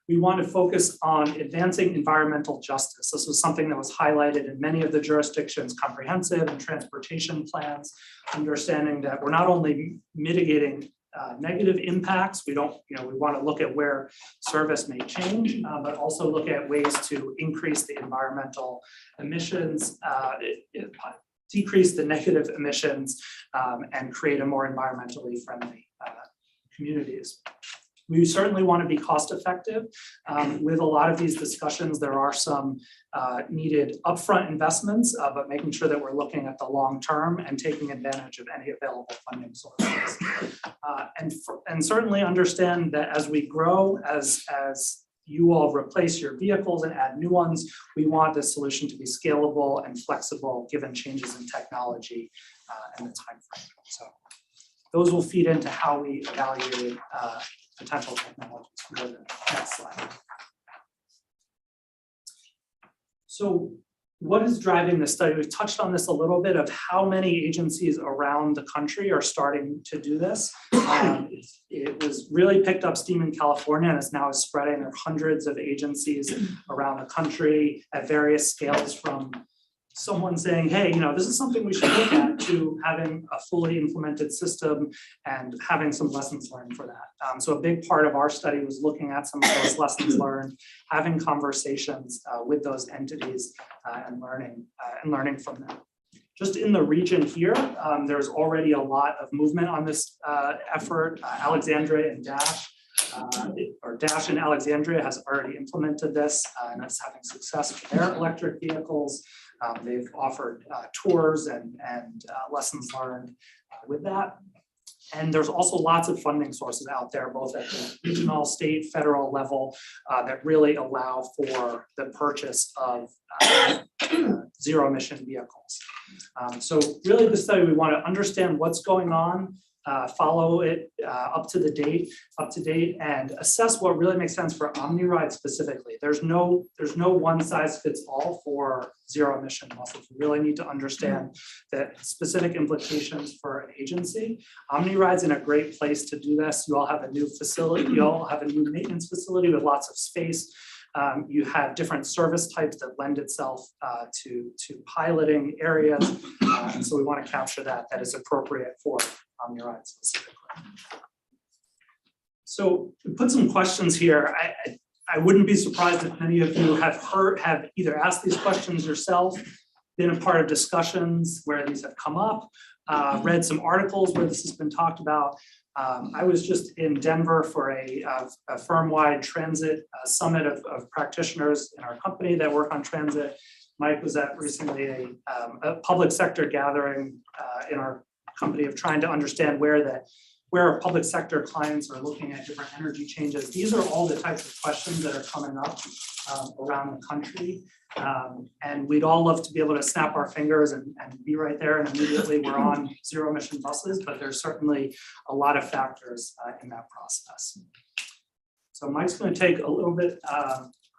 We want to focus on advancing environmental justice. This was something that was highlighted in many of the jurisdictions' comprehensive and transportation plans, understanding that we're not only mitigating negative impacts, we want to look at where service may change, but also look at ways to increase the environmental emissions, decrease the negative emissions, and create a more environmentally friendly communities. We certainly want to be cost effective. With a lot of these discussions, there are some needed upfront investments, but making sure that we're looking at the long term and taking advantage of any available funding sources. And certainly understand that as we grow, as you all replace your vehicles and add new ones, we want this solution to be scalable and flexible given changes in technology and the timeframe. So those will feed into how we evaluate potential technologies. Go to the next slide. So what is driving this study? We've touched on this a little bit of how many agencies around the country are starting to do this. It was really picked up steam in California and is now spreading. There are hundreds of agencies around the country at various scales, from someone saying, hey, this is something we should look at, to having a fully implemented system and having some lessons learned for that. So a big part of our study was looking at some of those lessons learned, having conversations with those entities and learning from them. Just in the region here, there's already a lot of movement on this effort. Alexandria and Dash, or Dash in Alexandria has already implemented this and it's having success with their electric vehicles. They've offered tours and lessons learned with that. And there's also lots of funding sources out there, both at the regional, state, federal level, that really allow for the purchase of zero emission vehicles. So really the study, we want to understand what's going on, follow it up to date, and assess what really makes sense for OmniRide specifically. There's no one size fits all for zero emission buses. We really need to understand the specific implications for an agency. OmniRide's in a great place to do this. You all have a new facility, you all have a new maintenance facility with lots of space. You have different service types that lend itself to piloting areas. And so we want to capture that is appropriate for OmniRide specifically. So we put some questions here. I wouldn't be surprised if many of you have either asked these questions yourself, been a part of discussions where these have come up, read some articles where this has been talked about. I was just in Denver for a firm-wide transit summit of practitioners in our company that work on transit. Mike was at recently a public sector gathering in our company of trying to understand where our public sector clients are looking at different energy changes. These are all the types of questions that are coming up around the country. And we'd all love to be able to snap our fingers and be right there and immediately we're on zero emission buses, but there's certainly a lot of factors in that process. So Mike's going to take a little bit,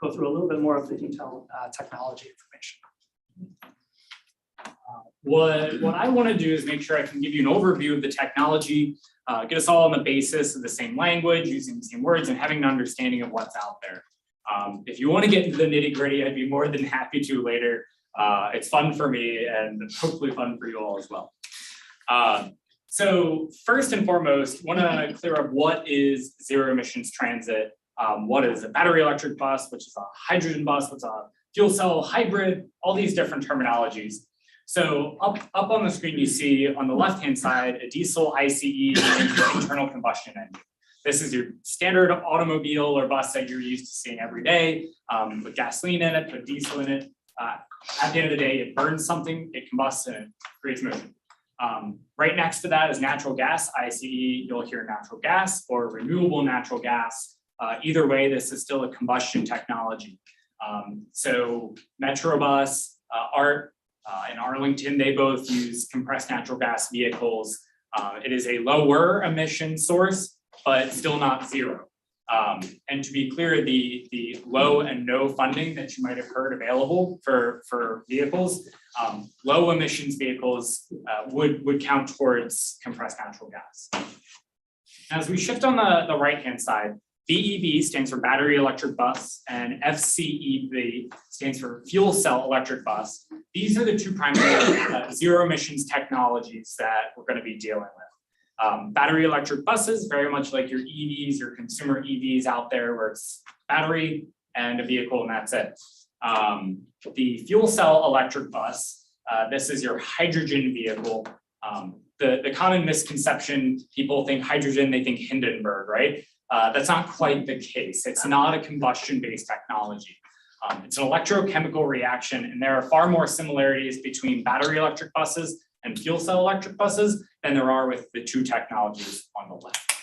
go through a little bit more of the detailed technology information. What I want to do is make sure I can give you an overview of the technology, get us all on the basis of the same language, using the same words, and having an understanding of what's out there. If you want to get into the nitty-gritty, I'd be more than happy to later. It's fun for me and hopefully fun for you all as well. So first and foremost, want to clear up what is zero emissions transit, what is a battery electric bus, which is a hydrogen bus, what's a fuel cell hybrid, all these different terminologies. So up on the screen, you see on the left-hand side, a diesel ICE internal combustion engine. This is your standard automobile or bus that you're used to seeing every day, with gasoline in it, put diesel in it. At the end of the day, it burns something, it combusts, and it creates motion. Right next to that is natural gas, ICE, you'll hear natural gas or renewable natural gas. Either way, this is still a combustion technology. So Metrobus, ART, in Arlington, they both use compressed natural gas vehicles. It is a lower emission source, but still not zero. And to be clear, the low and no funding that you might have heard available for vehicles, low emissions vehicles would count towards compressed natural gas. As we shift on the right-hand side, BEV stands for battery electric bus and FCEV stands for fuel cell electric bus. These are the two primary zero emissions technologies that we're going to be dealing with. Battery electric buses, very much like your EVs, your consumer EVs out there where it's battery and a vehicle and that's it. The fuel cell electric bus, this is your hydrogen vehicle. The common misconception, people think hydrogen, they think Hindenburg, right? That's not quite the case. It's not a combustion-based technology. It's an electrochemical reaction, and there are far more similarities between battery electric buses and fuel cell electric buses than there are with the two technologies on the left.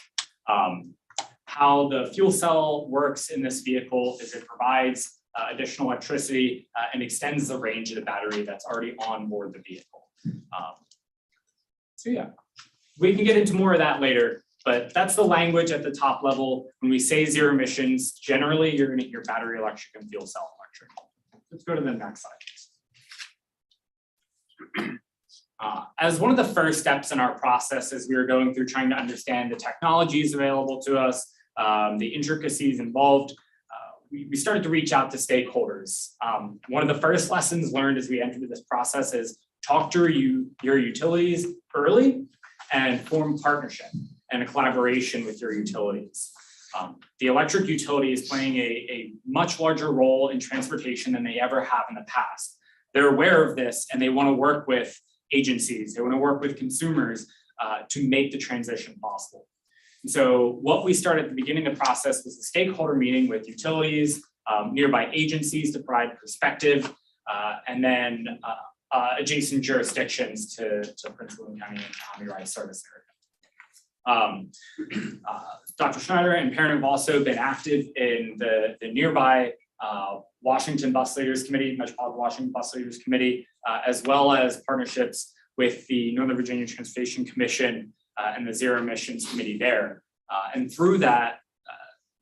how the fuel cell works in this vehicle is it provides additional electricity and extends the range of the battery that's already on board the vehicle. So yeah, we can get into more of that later, but that's the language at the top level. When we say zero emissions, generally you're gonna hear battery electric and fuel cell electric. Let's go to the next slide. As one of the first steps in our process as we were going through trying to understand the technologies available to us, the intricacies involved, we started to reach out to stakeholders. One of the first lessons learned as we entered this process is talk to your utilities early and form partnership and a collaboration with your utilities. The electric utility is playing a much larger role in transportation than they ever have in the past. They're aware of this and they want to work with agencies, they want to work with consumers to make the transition possible. And so what we started at the beginning of the process was a stakeholder meeting with utilities, nearby agencies to provide perspective, and then adjacent jurisdictions to Prince William County and Omni-Ride service area. Dr. Schneider and Perrin have also been active in the nearby Washington Bus Leaders Committee, Metropolitan Washington Bus Leaders Committee, as well as partnerships with the Northern Virginia Transportation Commission and the Zero Emissions Committee there. And through that,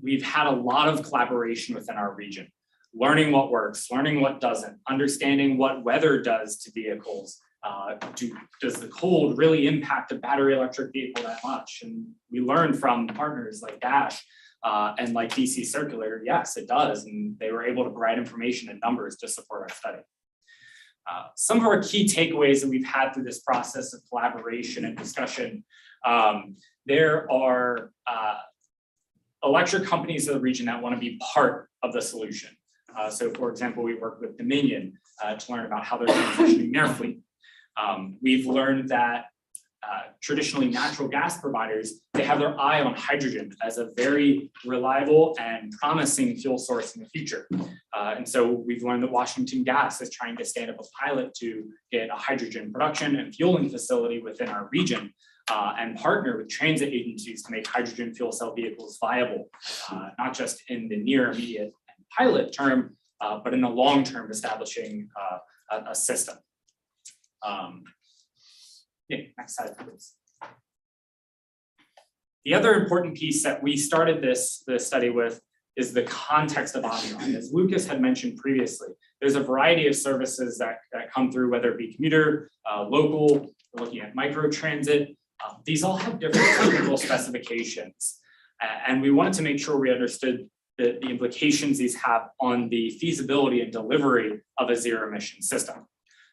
we've had a lot of collaboration within our region, learning what works, learning what doesn't, understanding what weather does to vehicles. Does the cold really impact a battery electric vehicle that much? And we learned from partners like Dash and like DC Circular, yes, it does. And they were able to provide information and numbers to support our study. Some of our key takeaways that we've had through this process of collaboration and discussion, there are electric companies in the region that want to be part of the solution. So for example, we work with Dominion to learn about how they're transitioning their fleet. We've learned that traditionally natural gas providers, they have their eye on hydrogen as a very reliable and promising fuel source in the future. And so we've learned that Washington Gas is trying to stand up a pilot to get a hydrogen production and fueling facility within our region and partner with transit agencies to make hydrogen fuel cell vehicles viable, not just in the near immediate pilot term, but in the long term establishing a system. Yeah, next slide, please. The other important piece that we started this study with is the context of Omni-Ride. As Lucas had mentioned previously, there's a variety of services that come through, whether it be commuter, local, we're looking at micro transit. These all have different technical specifications. And we wanted to make sure we understood the implications these have on the feasibility and delivery of a zero emission system.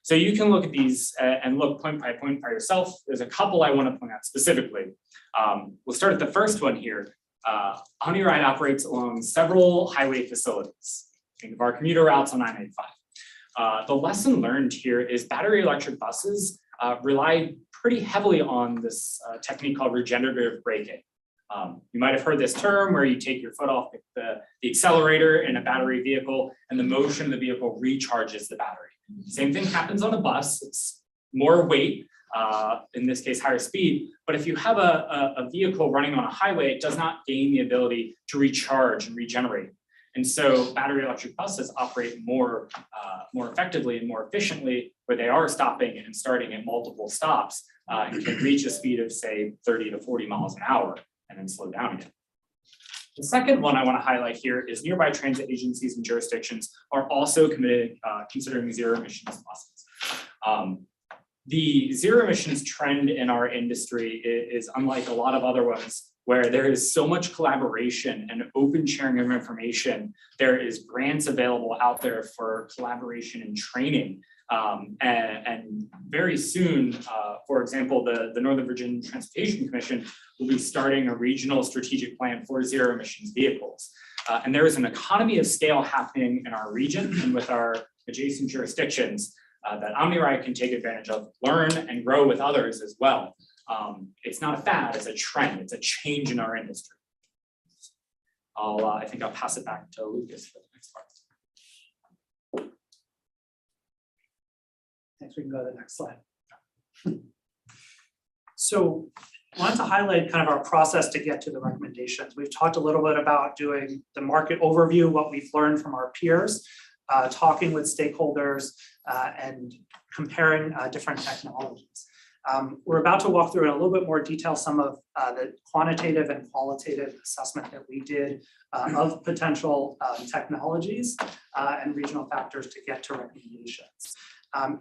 So you can look at these and look point by yourself. There's a couple I want to point out specifically. We'll start at the first one here. Omni-Ride operates along several highway facilities. Think of our commuter routes on 985. The lesson learned here is battery electric buses rely pretty heavily on this technique called regenerative braking. You might have heard this term where you take your foot off the accelerator in a battery vehicle and the motion of the vehicle recharges the battery. Same thing happens on a bus. It's more weight, in this case, higher speed. But if you have a vehicle running on a highway, it does not gain the ability to recharge and regenerate. And so battery electric buses operate more effectively and more efficiently, where they are stopping and starting at multiple stops and can reach a speed of, say, 30 to 40 miles an hour and then slow down again. The second one I want to highlight here is nearby transit agencies and jurisdictions are also committed considering zero emissions buses. The zero emissions trend in our industry is unlike a lot of other ones where there is so much collaboration and open sharing of information. There is grants available out there for collaboration and training. And very soon, for example, the Northern Virginia Transportation Commission will be starting a regional strategic plan for zero emissions vehicles. And there is an economy of scale happening in our region and with our adjacent jurisdictions that Omni-Ride can take advantage of, learn and grow with others as well. It's not a fad, it's a trend, it's a change in our industry. I think I'll pass it back to Lucas for the next part. Thanks, we can go to the next slide. So I wanted to highlight kind of our process to get to the recommendations. We've talked a little bit about doing the market overview, what we've learned from our peers, talking with stakeholders, and comparing different technologies. We're about to walk through in a little bit more detail some of the quantitative and qualitative assessment that we did of potential technologies and regional factors to get to recommendations.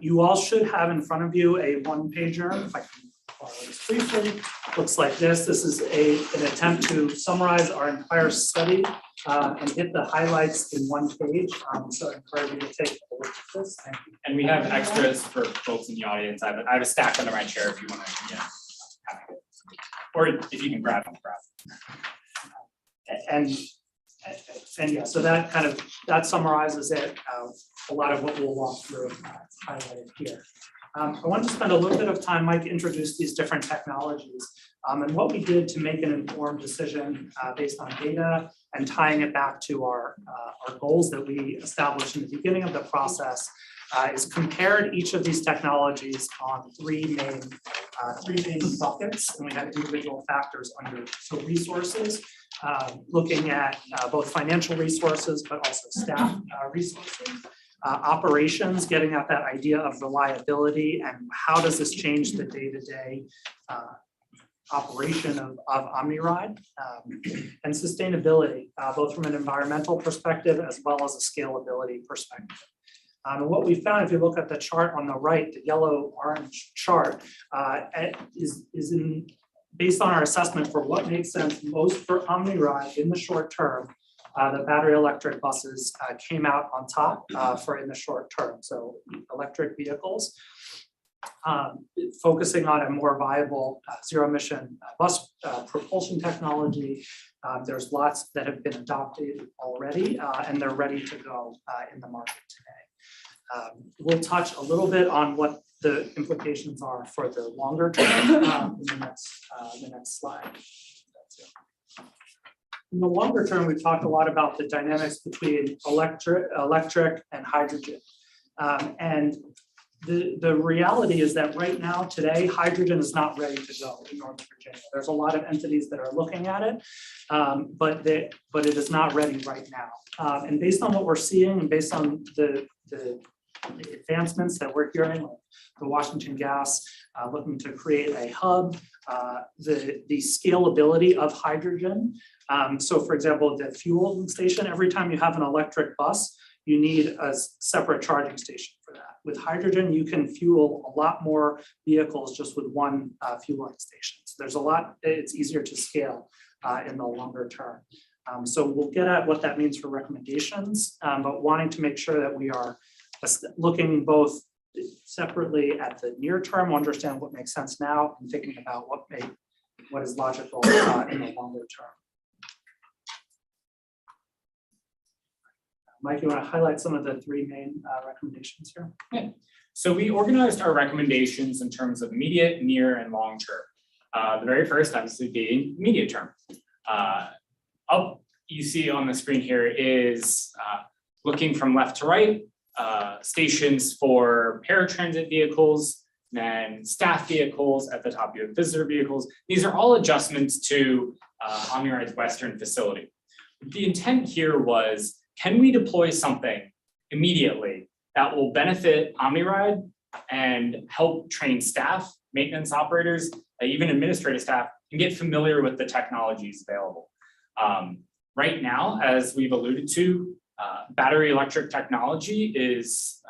You all should have in front of you a one-pager. If I can follow this briefly, looks like this. This is an attempt to summarize our entire study and hit the highlights in one page. So I encourage you to take a look at this. Thank you. And we have extras for folks in the audience. I have a stack under my chair if you want to, or if you can grab them, grab. And yeah, so that summarizes it. A lot of what we'll walk through highlighted here. I want to spend a little bit of time, Mike introduced these different technologies and what we did to make an informed decision based on data and tying it back to our goals that we established in the beginning of the process is compared each of these technologies on three main buckets, and we had individual factors under. So resources, looking at both financial resources, but also staff resources. Operations, getting at that idea of reliability and how does this change the day-to-day operation of OmniRide, and sustainability, both from an environmental perspective as well as a scalability perspective. And what we found, if you look at the chart on the right, the yellow-orange chart, based on our assessment for what makes sense most for OmniRide in the short term, the battery electric buses came out on top for in the short term. So electric vehicles, focusing on a more viable zero emission bus propulsion technology. There's lots that have been adopted already and they're ready to go in the market today. We'll touch a little bit on what the implications are for the longer term in the next slide. In the longer term, we've talked a lot about the dynamics between electric and hydrogen. And the reality is that right now, today, hydrogen is not ready to go in Northern Virginia. There's a lot of entities that are looking at it, but it is not ready right now. And based on what we're seeing and based on the advancements that we're hearing, like the Washington Gas looking to create a hub, the scalability of hydrogen. So for example, the fueling station, every time you have an electric bus, you need a separate charging station for that. With hydrogen, you can fuel a lot more vehicles just with one fueling station. So there's a lot, it's easier to scale in the longer term. So we'll get at what that means for recommendations, but wanting to make sure that we are looking both separately at the near term, understand what makes sense now, and thinking about what is logical in the longer term. Mike, you want to highlight some of the three main recommendations here? Yeah. So we organized our recommendations in terms of immediate, near, and long term. The very first, obviously, being immediate term. Up, you see on the screen here is looking from left to right, stations for paratransit vehicles, then staff vehicles. At the top, you have visitor vehicles. These are all adjustments to OmniRide's Western facility. The intent here was, can we deploy something immediately that will benefit OmniRide and help train staff, maintenance operators, even administrative staff, and get familiar with the technologies available? Right now, as we've alluded to, battery electric technology is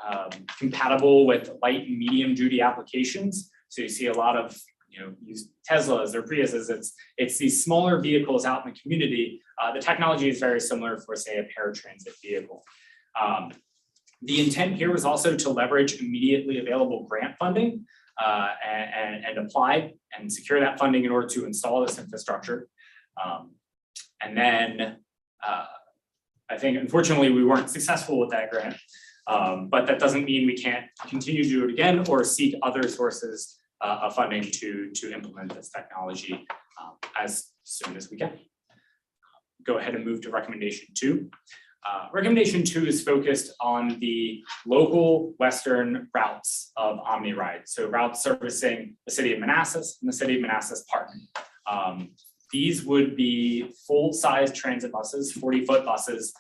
compatible with light and medium duty applications. So you see a lot of use Teslas or Priuses. It's these smaller vehicles out in the community. The technology is very similar for, say, a paratransit vehicle. The intent here was also to leverage immediately available grant funding and apply and secure that funding in order to install this infrastructure. And then I think, unfortunately, we weren't successful with that grant, but that doesn't mean we can't continue to do it again or seek other sources of funding to implement this technology as soon as we can. Go ahead and move to recommendation 2. Recommendation 2 is focused on the local western routes of OmniRide. So routes servicing the city of Manassas and the city of Manassas Park. These would be full-size transit buses, 40-foot buses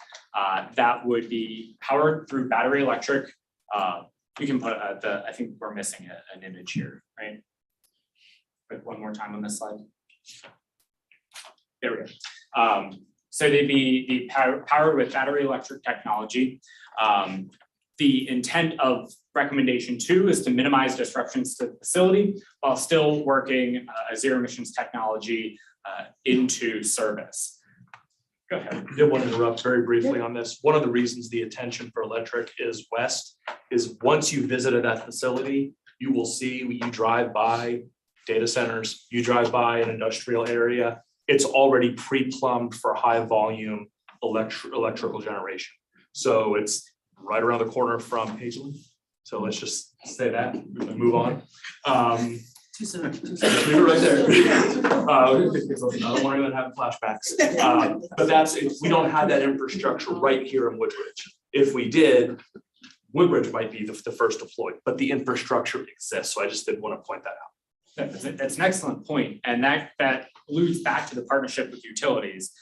that would be powered through battery electric. You can put I think we're missing an image here, right? But one more time on this slide. There we go. So they'd be powered with battery electric technology. The intent of recommendation 2 is to minimize disruptions to the facility while still working a zero emissions technology into service. Go ahead. I did want to interrupt very briefly on this. One of the reasons the attention for electric is west is once you visited that facility, you will see, you drive by data centers, you drive by an industrial area, it's already pre-plumbed for high volume electrical generation. So it's right around the corner from Hazelton. So let's just say that and move on. Too soon. Leave it right there. I don't want anyone to have flashbacks. But we don't have that infrastructure right here in Woodbridge. If we did, Woodbridge might be the first deployed, but the infrastructure exists. So I just did want to point that out. That's an excellent point, and that alludes back to the partnership with utilities.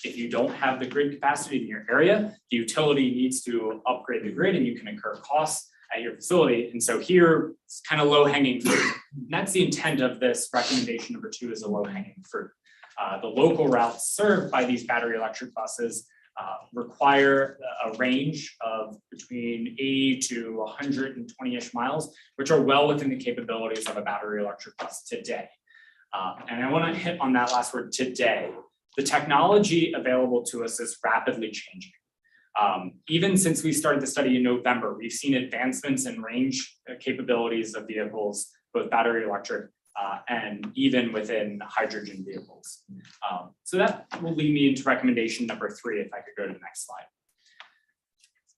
If you don't have the grid capacity in your area, the utility needs to upgrade the grid and you can incur costs at your facility. And so here it's kind of low hanging fruit. And that's the intent of this recommendation number 2 is a low hanging fruit. The local routes served by these battery electric buses require a range of between 80 to 120-ish miles, which are well within the capabilities of a battery electric bus today. And I want to hit on that last word, today. The technology available to us is rapidly changing. Even since we started the study in November, we've seen advancements in range capabilities of vehicles, both battery electric and even within hydrogen vehicles. So that will lead me into recommendation number 3, if I could go to the next slide.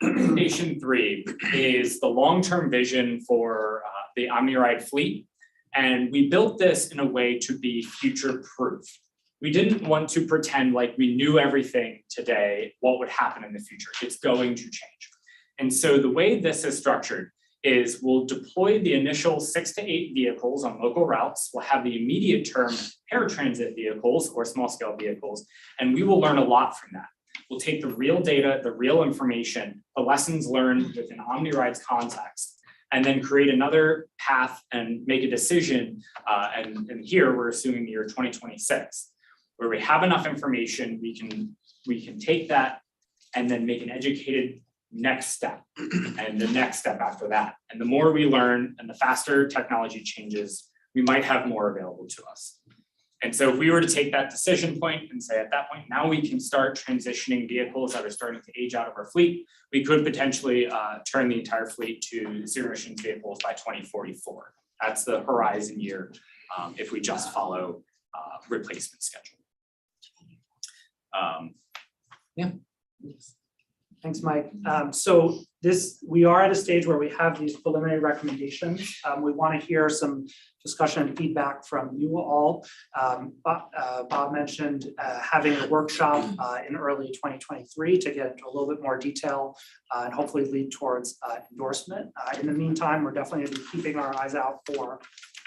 Recommendation 3 is the long-term vision for the OmniRide fleet. And we built this in a way to be future-proof. We didn't want to pretend like we knew everything today, what would happen in the future. It's going to change. And so the way this is structured is we'll deploy the initial 6 to 8 vehicles on local routes. We'll have the immediate term paratransit vehicles or small scale vehicles, and we will learn a lot from that. We'll take the real data, the real information, the lessons learned within OmniRide's context, and then create another path and make a decision. And here we're assuming the year 2026. Where we have enough information, we can take that and then make an educated next step and the next step after that. And the more we learn and the faster technology changes, we might have more available to us. And so if we were to take that decision point and say at that point, now we can start transitioning vehicles that are starting to age out of our fleet, we could potentially turn the entire fleet to zero emissions vehicles by 2044. That's the horizon year if we just follow replacement schedule. Yeah. Thanks, Mike. So we are at a stage where we have these preliminary recommendations. We want to hear some discussion and feedback from you all. Bob mentioned having a workshop in early 2023 to get into a little bit more detail and hopefully lead towards endorsement. In the meantime, we're definitely going to be keeping our eyes out for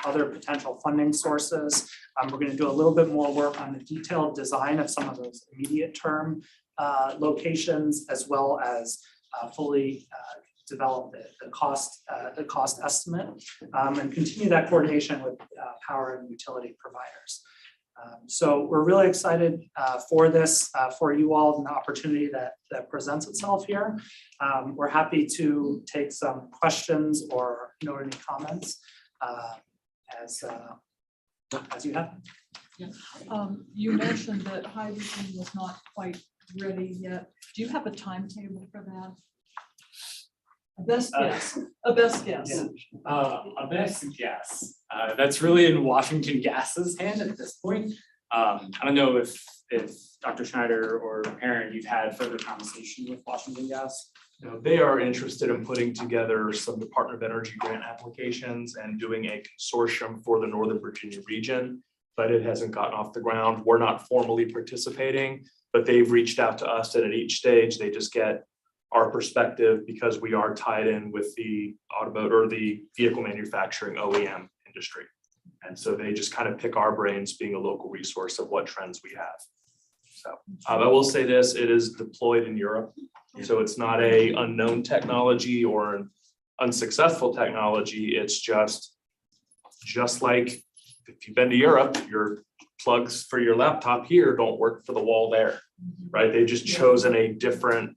other potential funding sources. We're going to do a little bit more work on the detailed design of some of those immediate term locations, as well as fully develop the cost estimate and continue that coordination with power and utility providers. So we're really excited for this, for you all, and the opportunity that presents itself here. We're happy to take some questions or any comments as you have. You mentioned that hydrogen was not quite ready yet. Do you have a timetable for that? A best guess. A best guess. A best guess. That's really in Washington Gas's hand at this point. I don't know if Dr. Schneider or Aaron, you've had further conversation with Washington Gas. They are interested in putting together some Department of Energy grant applications and doing a consortium for the Northern Virginia region. but it hasn't gotten off the ground. We're not formally participating, but they've reached out to us, and at each stage, they just get our perspective because we are tied in with the automotive or the vehicle manufacturing OEM industry. And so they just kind of pick our brains, being a local resource of what trends we have. So I will say this, it is deployed in Europe. So it's not a unknown technology or an unsuccessful technology. It's just like if you've been to Europe, your plugs for your laptop here don't work for the wall there, right? They've just chosen a different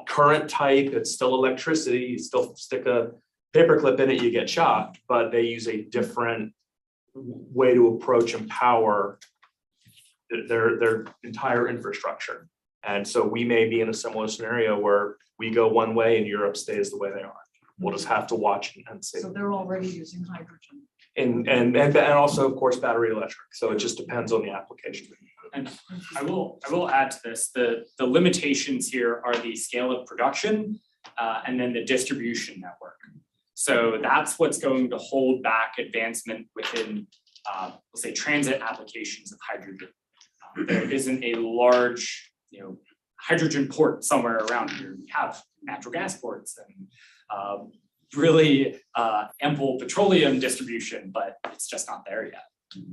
current type. It's still electricity. You still stick a paperclip in it, you get shocked, but they use a different way to approach and power their entire infrastructure. And so we may be in a similar scenario where we go one way and Europe stays the way they are. We'll just have to watch and see. So they're already using hydrogen. And also, of course, battery electric. So it just depends on the application. And I will add to this, the limitations here are the scale of production and then the distribution network. So that's what's going to hold back advancement within, let's say, transit applications of hydrogen. There isn't a large, hydrogen port somewhere around here. We have natural gas ports and really ample petroleum distribution, but it's just not there yet.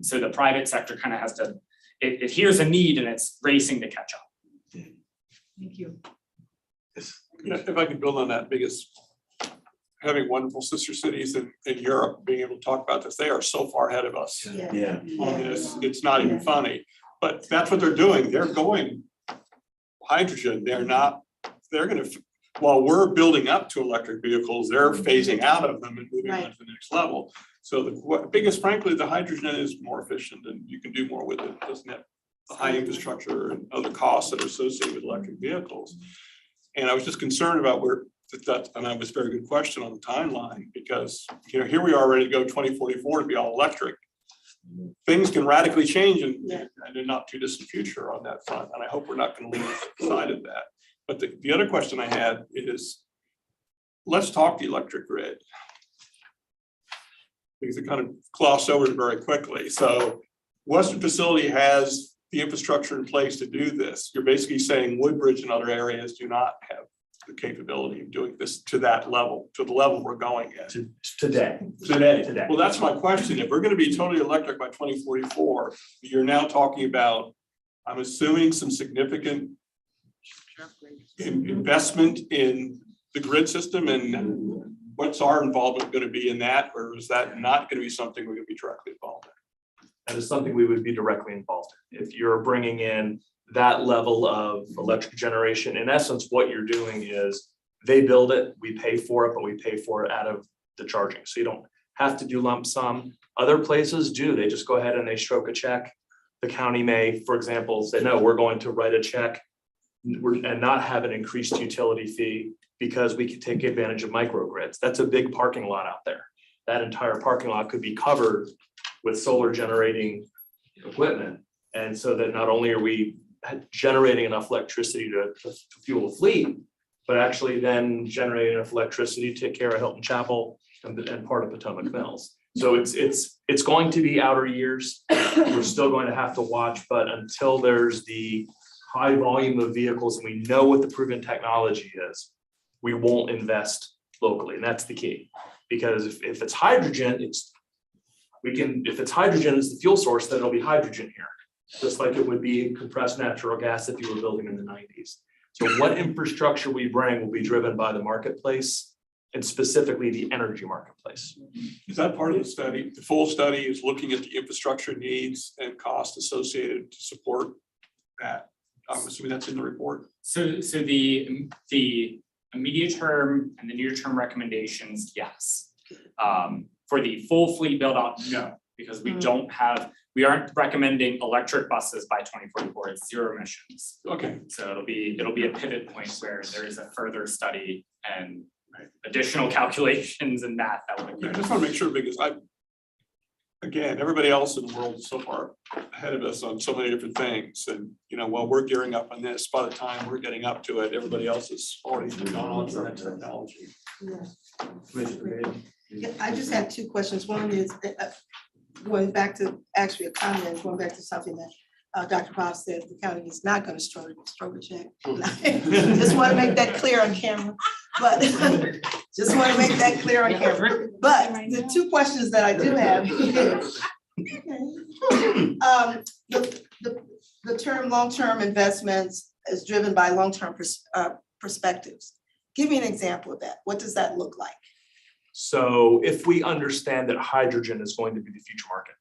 So the private sector kind of has to, it hears a need and it's racing to catch up. Thank you. If I could build on that, because having wonderful sister cities in Europe, being able to talk about this, they are so far ahead of us Yeah. on this, it's not even funny. But that's what they're doing. They're going hydrogen. They're gonna, while we're building up to electric vehicles, they're phasing out of them and moving on to the next level. So the biggest, frankly, the hydrogen is more efficient and you can do more with it, doesn't have the high infrastructure and other costs that are associated with electric vehicles. And I was just concerned about and that was a very good question on the timeline, because here we are ready to go 2044 to be all electric. Things can radically change in a not too distant future on that front, and I hope we're not going to lose sight of that. But the other question I had is, let's talk the electric grid, because it kind of glossed over it very quickly. So Western Facility has the infrastructure in place to do this. You're basically saying Woodbridge and other areas do not have the capability of doing this to that level, to the level we're going at. Today. Well, that's my question. If we're going to be totally electric by 2044, you're now talking about, I'm assuming, some significant investment in the grid system, and what's our involvement going to be in that, or is that not going to be something we're going to be directly involved in? That is something we would be directly involved in. If you're bringing in that level of electric generation, in essence, what you're doing is they build it, we pay for it, but we pay for it out of the charging. So you don't have to do lump sum. Other places do, they just go ahead and they stroke a check. The county may, for example, say, no, we're going to write a check and not have an increased utility fee because we can take advantage of microgrids. That's a big parking lot out there. That entire parking lot could be covered with solar generating equipment. And so that not only are we generating enough electricity to fuel a fleet, but actually then generating enough electricity to take care of Hilton Chapel and part of Potomac Mills. So it's going to be outer years. We're still going to have to watch, but until there's the high volume of vehicles and we know what the proven technology is, we won't invest locally. And that's the key. Because if it's hydrogen, if it's hydrogen as the fuel source, then it'll be hydrogen here. Just like it would be compressed natural gas if you were building in the 90s. So what infrastructure we bring will be driven by the marketplace and specifically the energy marketplace. Is that part of the study? The full study is looking at the infrastructure needs and costs associated to support that. I'm assuming that's in the report. So the immediate term and the near term recommendations, yes. For the full fleet build out, no, because we aren't recommending electric buses by 2044. It's zero emissions. Okay. So it'll be a pivot point where there is a further study and additional calculations and math that would. I just want to make sure, because again, everybody else in the world is so far ahead of us on so many different things. And, while we're gearing up on this, by the time we're getting up to it, everybody else is already gone on to that technology. Yeah, I just had two questions. One is, going back to actually a comment, going back to something that Dr. Bob said, the county is not gonna stroke a check. Just want to make that clear on camera, but just want to make that clear on camera. But the two questions that I do have is, the term long-term investments is driven by long-term perspectives. Give me an example of that. What does that look like? So if we understand that hydrogen is going to be the future market,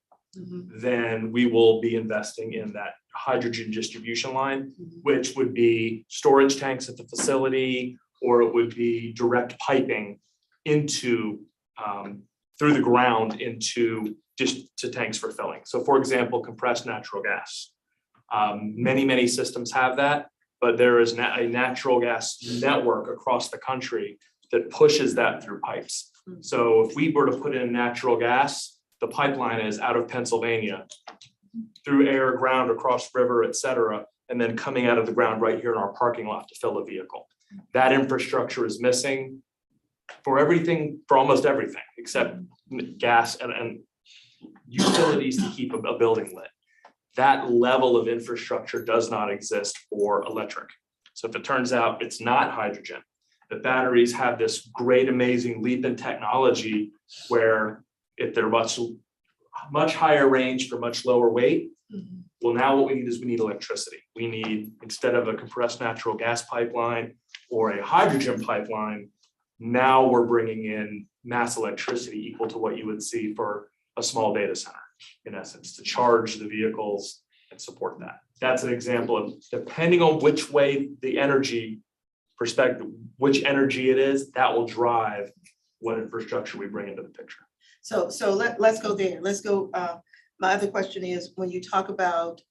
then we will be investing in that hydrogen distribution line, which would be storage tanks at the facility, or it would be direct piping into, through the ground into just to tanks for filling. So for example, compressed natural gas. Many systems have that, but there is a natural gas network across the country that pushes that through pipes. So if we were to put in natural gas, the pipeline is out of Pennsylvania through air, ground, across river, et cetera, and then coming out of the ground right here in our parking lot to fill a vehicle. That infrastructure is missing for everything, for almost everything, except gas and utilities to keep a building lit. That level of infrastructure does not exist for electric. So if it turns out it's not hydrogen, the batteries have this great, amazing leap in technology where if they're much higher range for much lower weight, well, now what we need is we need electricity. We need, instead of a compressed natural gas pipeline or a hydrogen pipeline, now we're bringing in mass electricity equal to what you would see for a small data center, in essence, to charge the vehicles and support that. That's an example of, depending on which way the energy perspective, which energy it is, that will drive what infrastructure we bring into the picture. So let's go there. Let's go. My other question is, when you talk about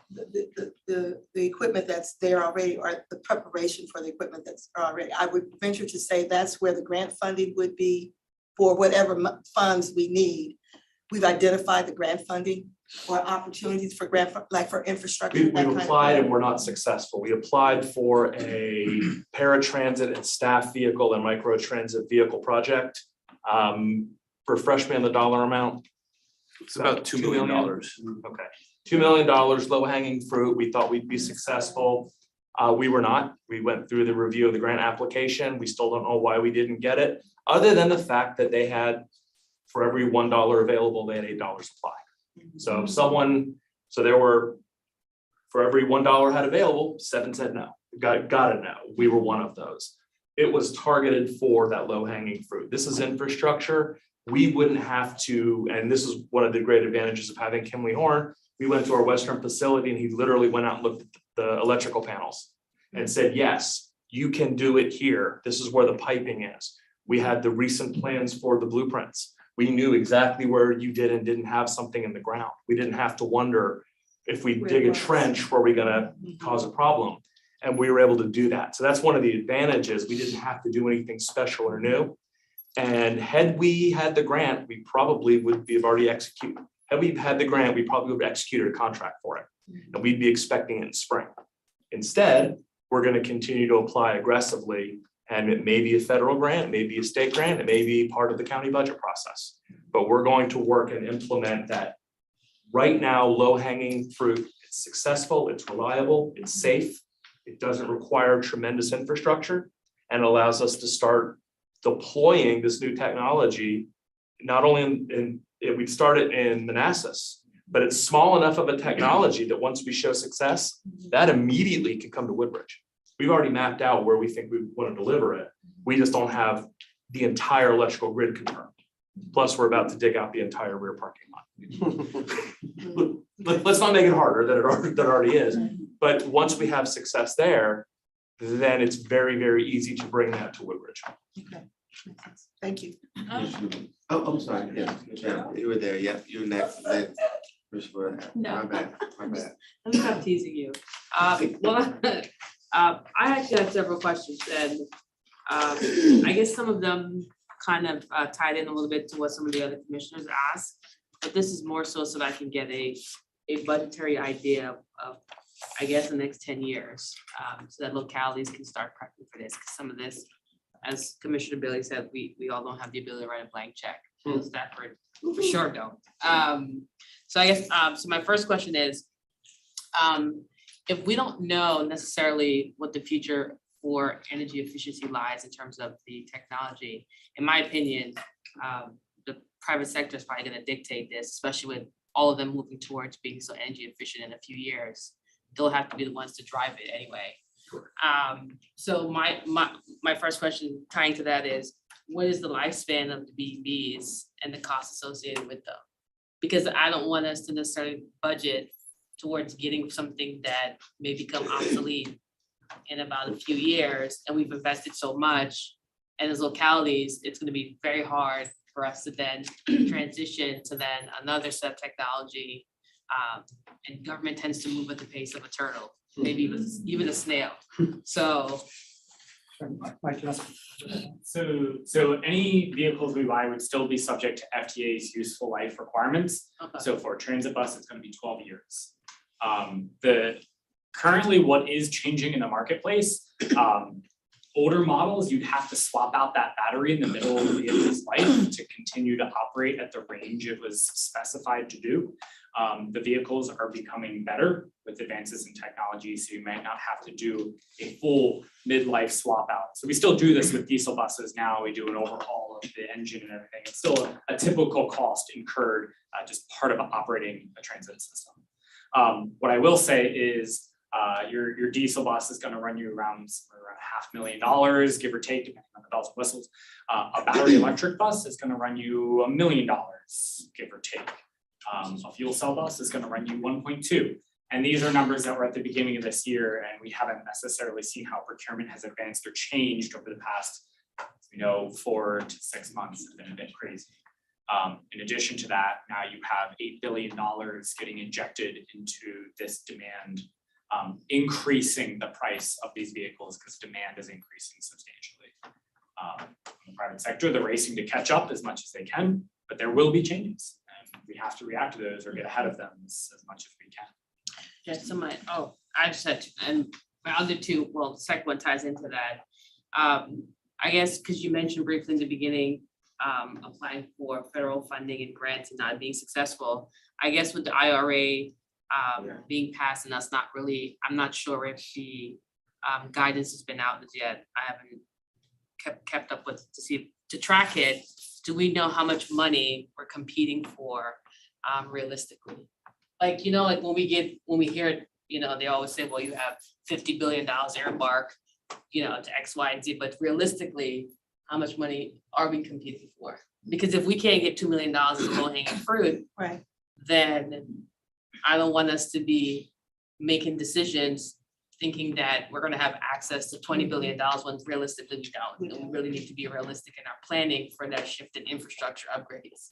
the equipment that's there already, or the preparation for the equipment that's already, I would venture to say that's where the grant funding would be for whatever funds we need. We've identified the grant funding or opportunities for grant, like for infrastructure. We've applied and we're not successful. We applied for a paratransit and staff vehicle and micro transit vehicle project. Refresh me on the dollar amount. It's about $2 million. Okay, $2 million, low hanging fruit. We thought we'd be successful. We were not. We went through the review of the grant application. We still don't know why we didn't get it, other than the fact that they had, for every $1 available, they had $8 applied. So there were, for every $1 had available, 7 said no. Got it no. We were one of those. It was targeted for that low hanging fruit. This is infrastructure. We wouldn't have to, and this is one of the great advantages of having Kimley Horn. We went to our Western facility and he literally went out and looked at the electrical panels and said, yes, you can do it here. This is where the piping is. We had the recent plans for the blueprints. We knew exactly where you did and didn't have something in the ground. We didn't have to wonder if we dig a trench, were we gonna cause a problem? And we were able to do that. So that's one of the advantages. We didn't have to do anything special or new. And had we had the grant, we probably would have already executed. Had we had the grant, we probably would have executed a contract for it. And we'd be expecting it in spring. Instead, we're going to continue to apply aggressively. And it may be a federal grant, it may be a state grant, it may be part of the county budget process. But we're going to work and implement that right now, low-hanging fruit. It's successful, it's reliable, it's safe. It doesn't require tremendous infrastructure and allows us to start deploying this new technology, not only we'd start it in Manassas, but it's small enough of a technology that once we show success, that immediately can come to Woodbridge. We've already mapped out where we think we want to deliver it. We just don't have the entire electrical grid confirmed. Plus, we're about to dig out the entire rear parking lot. Let's not make it harder than it already is. But once we have success there, then it's very, very easy to bring that to Woodbridge. Okay. Thank you. Oh, I'm sorry, yeah, you were there, yep, you're next. No. My bad. I'm not teasing you. Well, I actually have several questions, and I guess some of them kind of tied in a little bit to what some of the other commissioners asked, but this is more so that I can get a budgetary idea of, I guess, the next 10 years, so that localities can start prepping for this, because some of this, as Commissioner Bailey said, we all don't have the ability to write a blank check. Stafford for sure don't. So I guess, so my first question is, if we don't know necessarily what the future for energy efficiency lies in terms of the technology, in my opinion, the private sector is probably gonna dictate this, especially with all of them moving towards being so energy efficient in a few years. They'll have to be the ones to drive it anyway. So my first question tying to that is, what is the lifespan of the BEVs and the costs associated with them? Because I don't want us to necessarily budget towards getting something that may become obsolete in about a few years, and we've invested so much. And as localities, it's gonna be very hard for us to then transition to then another set of technology. And government tends to move at the pace of a turtle, maybe even a snail. So Mike, yes. So any vehicles we buy would still be subject to FTA's useful life requirements. okay. So for a transit bus, it's gonna be 12 years. Currently what is changing in the marketplace, older models, you'd have to swap out that battery in the middle of the vehicle's life to continue to operate at the range it was specified to do. The vehicles are becoming better with advances in technology, so you might not have to do a full midlife swap out. So we still do this with diesel buses now. We do an overhaul of the engine and everything. It's still a typical cost incurred, just part of operating a transit system. What I will say is your diesel bus is gonna run you around $500,000, give or take, depending on the bells and whistles. A battery electric bus is gonna run you $1 million, give or take. A fuel cell bus is gonna run you 1.2. And these are numbers that were at the beginning of this year, and we haven't necessarily seen how procurement has advanced or changed over the past, 4 to 6 months. It's been a bit crazy. In addition to that, now you have $8 billion getting injected into this demand, increasing the price of these vehicles because demand is increasing substantially. In the private sector, they're racing to catch up as much as they can, but there will be changes, and we have to react to those or get ahead of them as much as we can. Yeah, so I just had, and my other two, well, the second one ties into that. I guess, because you mentioned briefly in the beginning, applying for federal funding and grants and not being successful. I guess with the IRA being passed and us not really, I'm not sure if the guidance has been out as yet. I haven't kept up with to track it. Do we know how much money we're competing for realistically? Like, like when we hear it, they always say, well, you have $50 billion earmark, to X, Y, and Z, but realistically, how much money are we competing for? Because if we can't get $2 million as low-hanging fruit, Right. then I don't want us to be making decisions thinking that we're gonna have access to $20 billion when realistically we don't. And we really need to be realistic in our planning for that shift in infrastructure upgrades.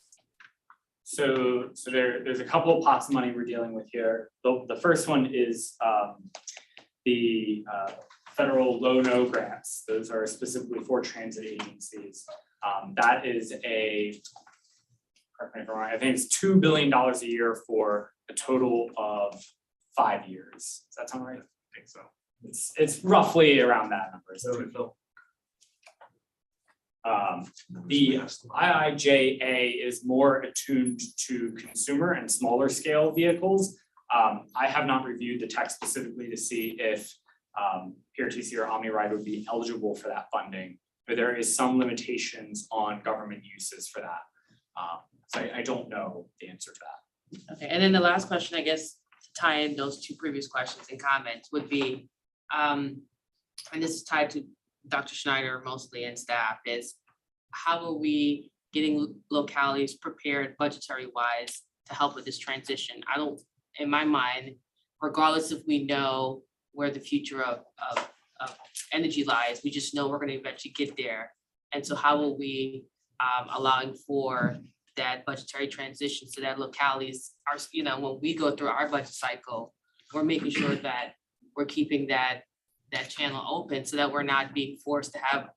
So there's a couple of pots of money we're dealing with here. The first one is the federal low-no grants. Those are specifically for transit agencies. That is correct me if I'm wrong, I think it's $2 billion a year for a total of 5 years. Does that sound right? I think so. It's roughly around that number. So, the IIJA is more attuned to consumer and smaller scale vehicles. I have not reviewed the text specifically to see if PRTC or OmniRide would be eligible for that funding, but there is some limitations on government uses for that. So I don't know the answer to that. Okay, and then the last question, I guess, to tie in those two previous questions and comments would be, and this is tied to Dr. Schneider mostly and staff, is how are we getting localities prepared budgetary wise to help with this transition? In my mind, regardless if we know where the future of energy lies, we just know we're gonna eventually get there. And so how will we allowing for that budgetary transition so that localities are, when we go through our budget cycle, we're making sure that we're keeping that channel open so that we're not being forced to have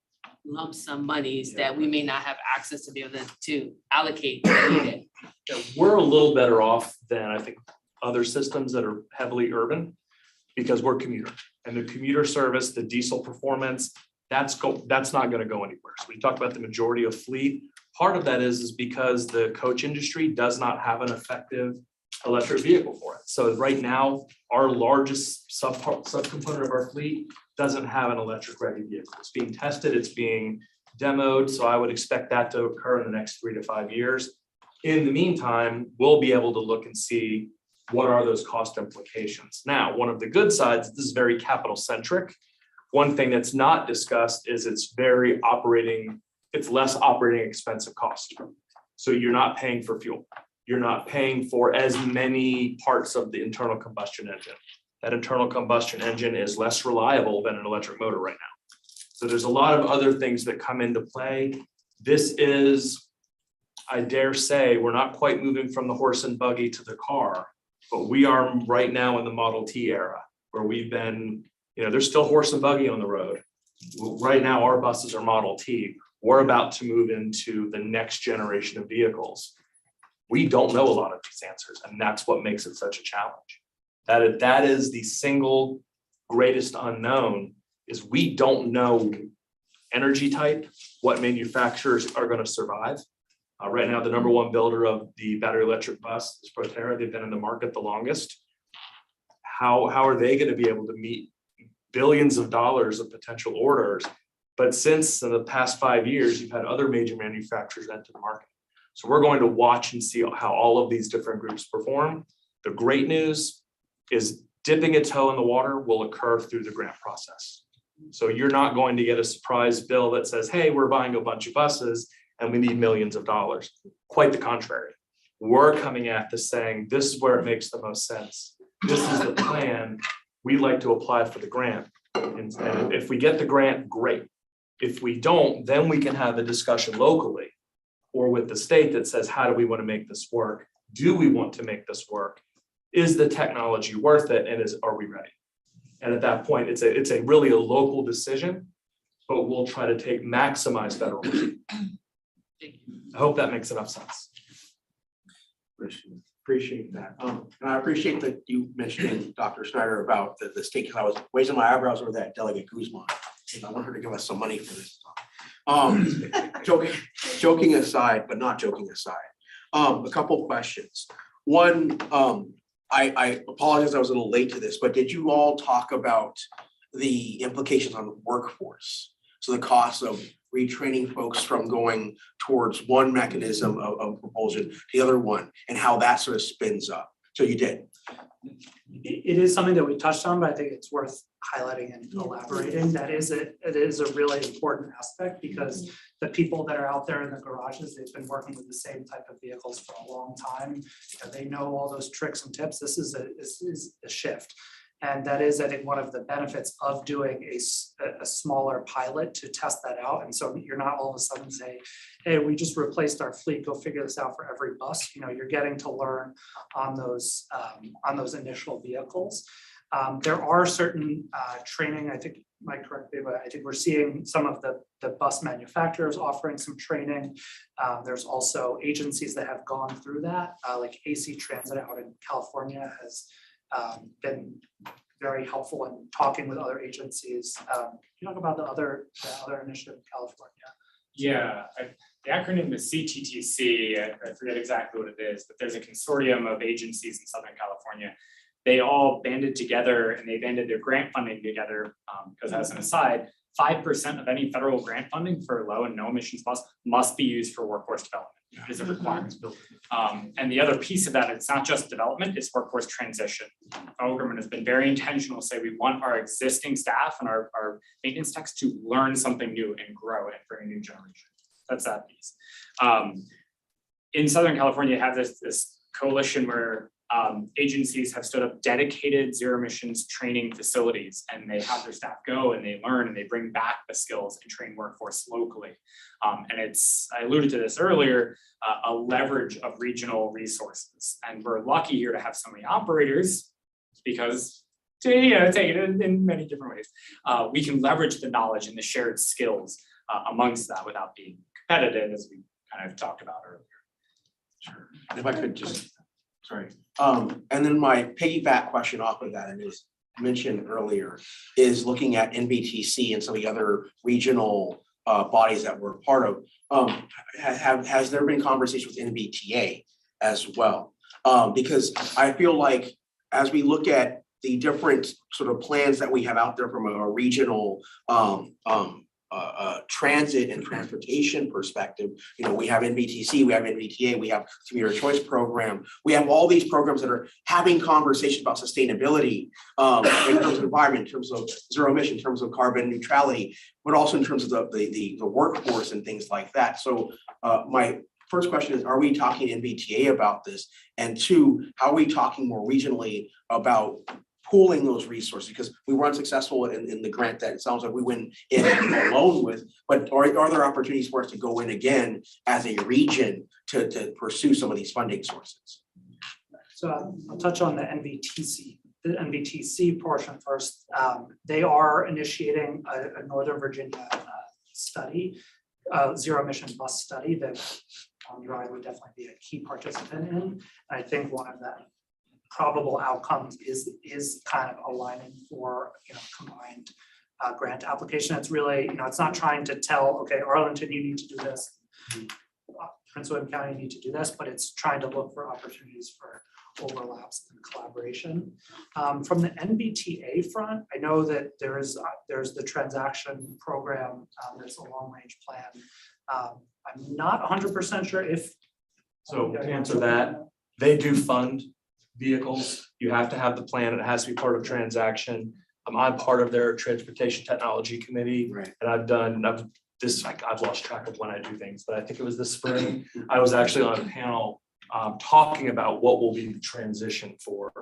lump sum monies that we may not have access to be able to allocate when needed. Yeah, we're a little better off than I think other systems that are heavily urban because we're commuter. And the commuter service, the diesel performance, that's not gonna go anywhere. So we talk about the majority of fleet, Part of that is because the coach industry does not have an effective electric vehicle for it. So right now, our largest subcomponent of our fleet doesn't have an electric ready vehicle. It's being tested, it's being demoed, so I would expect that to occur in the next 3 to 5 years. In the meantime, we'll be able to look and see what are those cost implications. Now, one of the good sides, this is very capital centric. One thing that's not discussed is it's less operating expensive cost. So you're not paying for fuel. You're not paying for as many parts of the internal combustion engine. That internal combustion engine is less reliable than an electric motor right now. So there's a lot of other things that come into play. This is, I dare say, we're not quite moving from the horse and buggy to the car, but we are right now in the Model T era where we've been, there's still horse and buggy on the road. Right now, our buses are Model T. We're about to move into the next generation of vehicles. We don't know a lot of these answers, and that's what makes it such a challenge. That is the single greatest unknown, is we don't know energy type, what manufacturers are going to survive. Right now, the number one builder of the battery electric bus is Proterra. They've been in the market the longest. How are they going to be able to meet billions of dollars of potential orders? But since in the past 5 years, you've had other major manufacturers enter the market. So we're going to watch and see how all of these different groups perform. The great news is dipping a toe in the water will occur through the grant process. So you're not going to get a surprise bill that says, hey, we're buying a bunch of buses and we need millions of dollars. Quite the contrary. We're coming at this saying, this is where it makes the most sense. This is the plan. We'd like to apply for the grant. And if we get the grant, great. If we don't, then we can have a discussion locally or with the state that says, how do we want to make this work? Do we want to make this work? Is the technology worth it? And are we ready? And at that point, it's a really a local decision, but we'll try to maximize federal. I hope that makes enough sense. Appreciate that. And I appreciate that you mentioned, Dr. Snyder, about the state, because I was raising my eyebrows over that Delegate Guzman. And I want her to give us some money for this. Joking aside, but not joking aside. A couple questions. One, I apologize, I was a little late to this, but did you all talk about the implications on the workforce? So the cost of retraining folks from going towards one mechanism of propulsion to the other one, and how that sort of spins up. So you did. It is something that we touched on, but I think it's worth highlighting and elaborating. It is a really important aspect, because the people that are out there in the garages, they've been working with the same type of vehicles for a long time. And they know all those tricks and tips. This is a shift. And that is, I think, one of the benefits of doing a smaller pilot to test that out. And so you're not all of a sudden say, hey, we just replaced our fleet, go figure this out for every bus. You're getting to learn on those initial vehicles. There are certain training, I think, Mike, correct me, but I think we're seeing some of the bus manufacturers offering some training. There's also agencies that have gone through that, like AC Transit out in California has been very helpful in talking with other agencies. Can you talk about the other initiative in California? Yeah, the acronym is CTTC. I forget exactly what it is, but there's a consortium of agencies in Southern California. They all banded together and they banded their grant funding together, because as an aside, 5% of any federal grant funding for low and no emissions bus must be used for workforce development. It is a requirement. And the other piece of that, it's not just development, it's workforce transition. The federal government has been very intentional to say we want our existing staff and our maintenance techs to learn something new and grow and bring a new generation. That's that piece. In Southern California, you have this coalition where agencies have stood up dedicated zero emissions training facilities, and they have their staff go and they learn and they bring back the skills and train workforce locally. And it's, I alluded to this earlier, a leverage of regional resources. And we're lucky here to have so many operators, because to take it in many different ways. We can leverage the knowledge and the shared skills amongst that without being competitive, as we kind of talked about earlier. Sure. And if I could just, sorry. And then my piggyback question off of that, and it was mentioned earlier, is looking at NBTC and some of the other regional bodies that we're a part of. Has there been conversation with NBTA as well? Because I feel like as we look at the different sort of plans that we have out there from a regional transit and transportation perspective, we have NBTC, we have NBTA, we have commuter choice program. We have all these programs that are having conversations about sustainability in terms of environment, in terms of zero emission, in terms of carbon neutrality, but also in terms of the workforce and things like that. So my first question is, are we talking NBTA about this? And two, how are we talking more regionally about pooling those resources? Because we were unsuccessful in the grant that it sounds like we went in alone with, but are there opportunities for us to go in again as a region to pursue some of these funding sources? So I'll touch on the NVTC portion first. They are initiating a Northern Virginia study, zero emission bus study that I would definitely be a key participant in. I think one of the probable outcomes is kind of aligning for combined grant application. It's really, it's not trying to tell, okay, Arlington, you need to do this, Prince William County, you need to do this, but it's trying to look for opportunities for overlaps and collaboration. From the NBTA front, I know that there's the transaction program, there's a long range plan. I'm not 100% sure if. So to answer that, they do fund vehicles. You have to have the plan. It has to be part of transaction. I'm part of their transportation technology committee. Right. And I've lost track of when I do things, but I think it was this spring. I was actually on a panel talking about what will be the transition for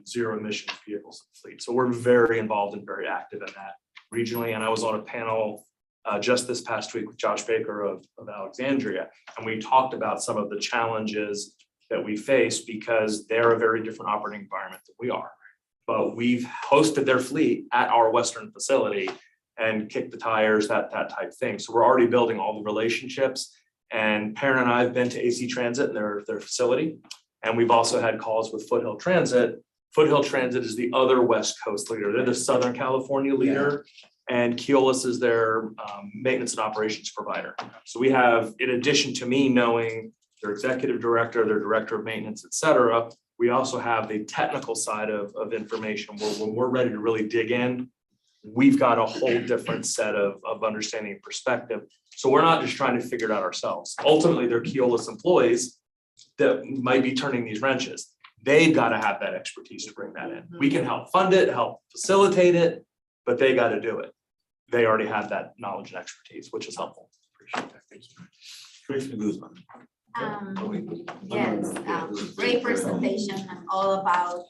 zero emission vehicles in the fleet. So we're very involved and very active in that regionally. And I was on a panel just this past week with Josh Baker of Alexandria, and we talked about some of the challenges that we face because they're a very different operating environment than we are. But we've hosted their fleet at our Western facility and kicked the tires, that type thing. So we're already building all the relationships. And Perrin and I have been to AC Transit and their facility. And we've also had calls with Foothill Transit. Foothill Transit is the other West Coast leader. They're the Southern California leader. And Keolis is their maintenance and operations provider. So we have, in addition to me knowing their executive director, their director of maintenance, et cetera, we also have the technical side of information where when we're ready to really dig in, we've got a whole different set of understanding and perspective. So we're not just trying to figure it out ourselves. Ultimately, they're Keolis employees that might be turning these wrenches. They've got to have that expertise to bring that in. We can help fund it, help facilitate it, but they got to do it. They already have that knowledge and expertise, which is helpful. Appreciate that. Thank you. Commissioner Guzman. Yes, great presentation and all about,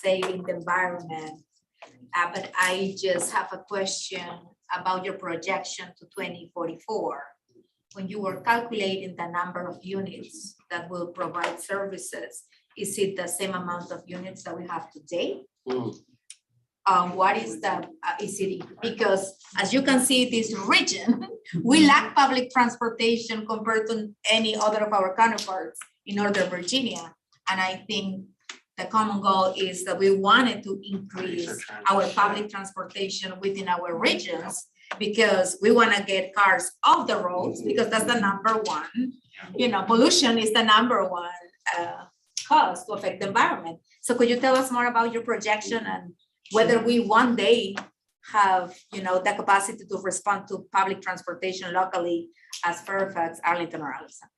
saving the environment. But I just have a question about your projection to 2044. When you were calculating the number of units that will provide services, is it the same amount of units that we have today? What is the, is it, because as you can see, this region, we lack public transportation compared to any other of our counterparts in Northern Virginia. And I think the common goal is that we wanted to increase our public transportation within our regions because we want to get cars off the roads because that's the number one, pollution is the number one cause to affect the environment. So could you tell us more about your projection and whether we one day have, the capacity to respond to public transportation locally as Fairfax, Arlington, or Alexandria?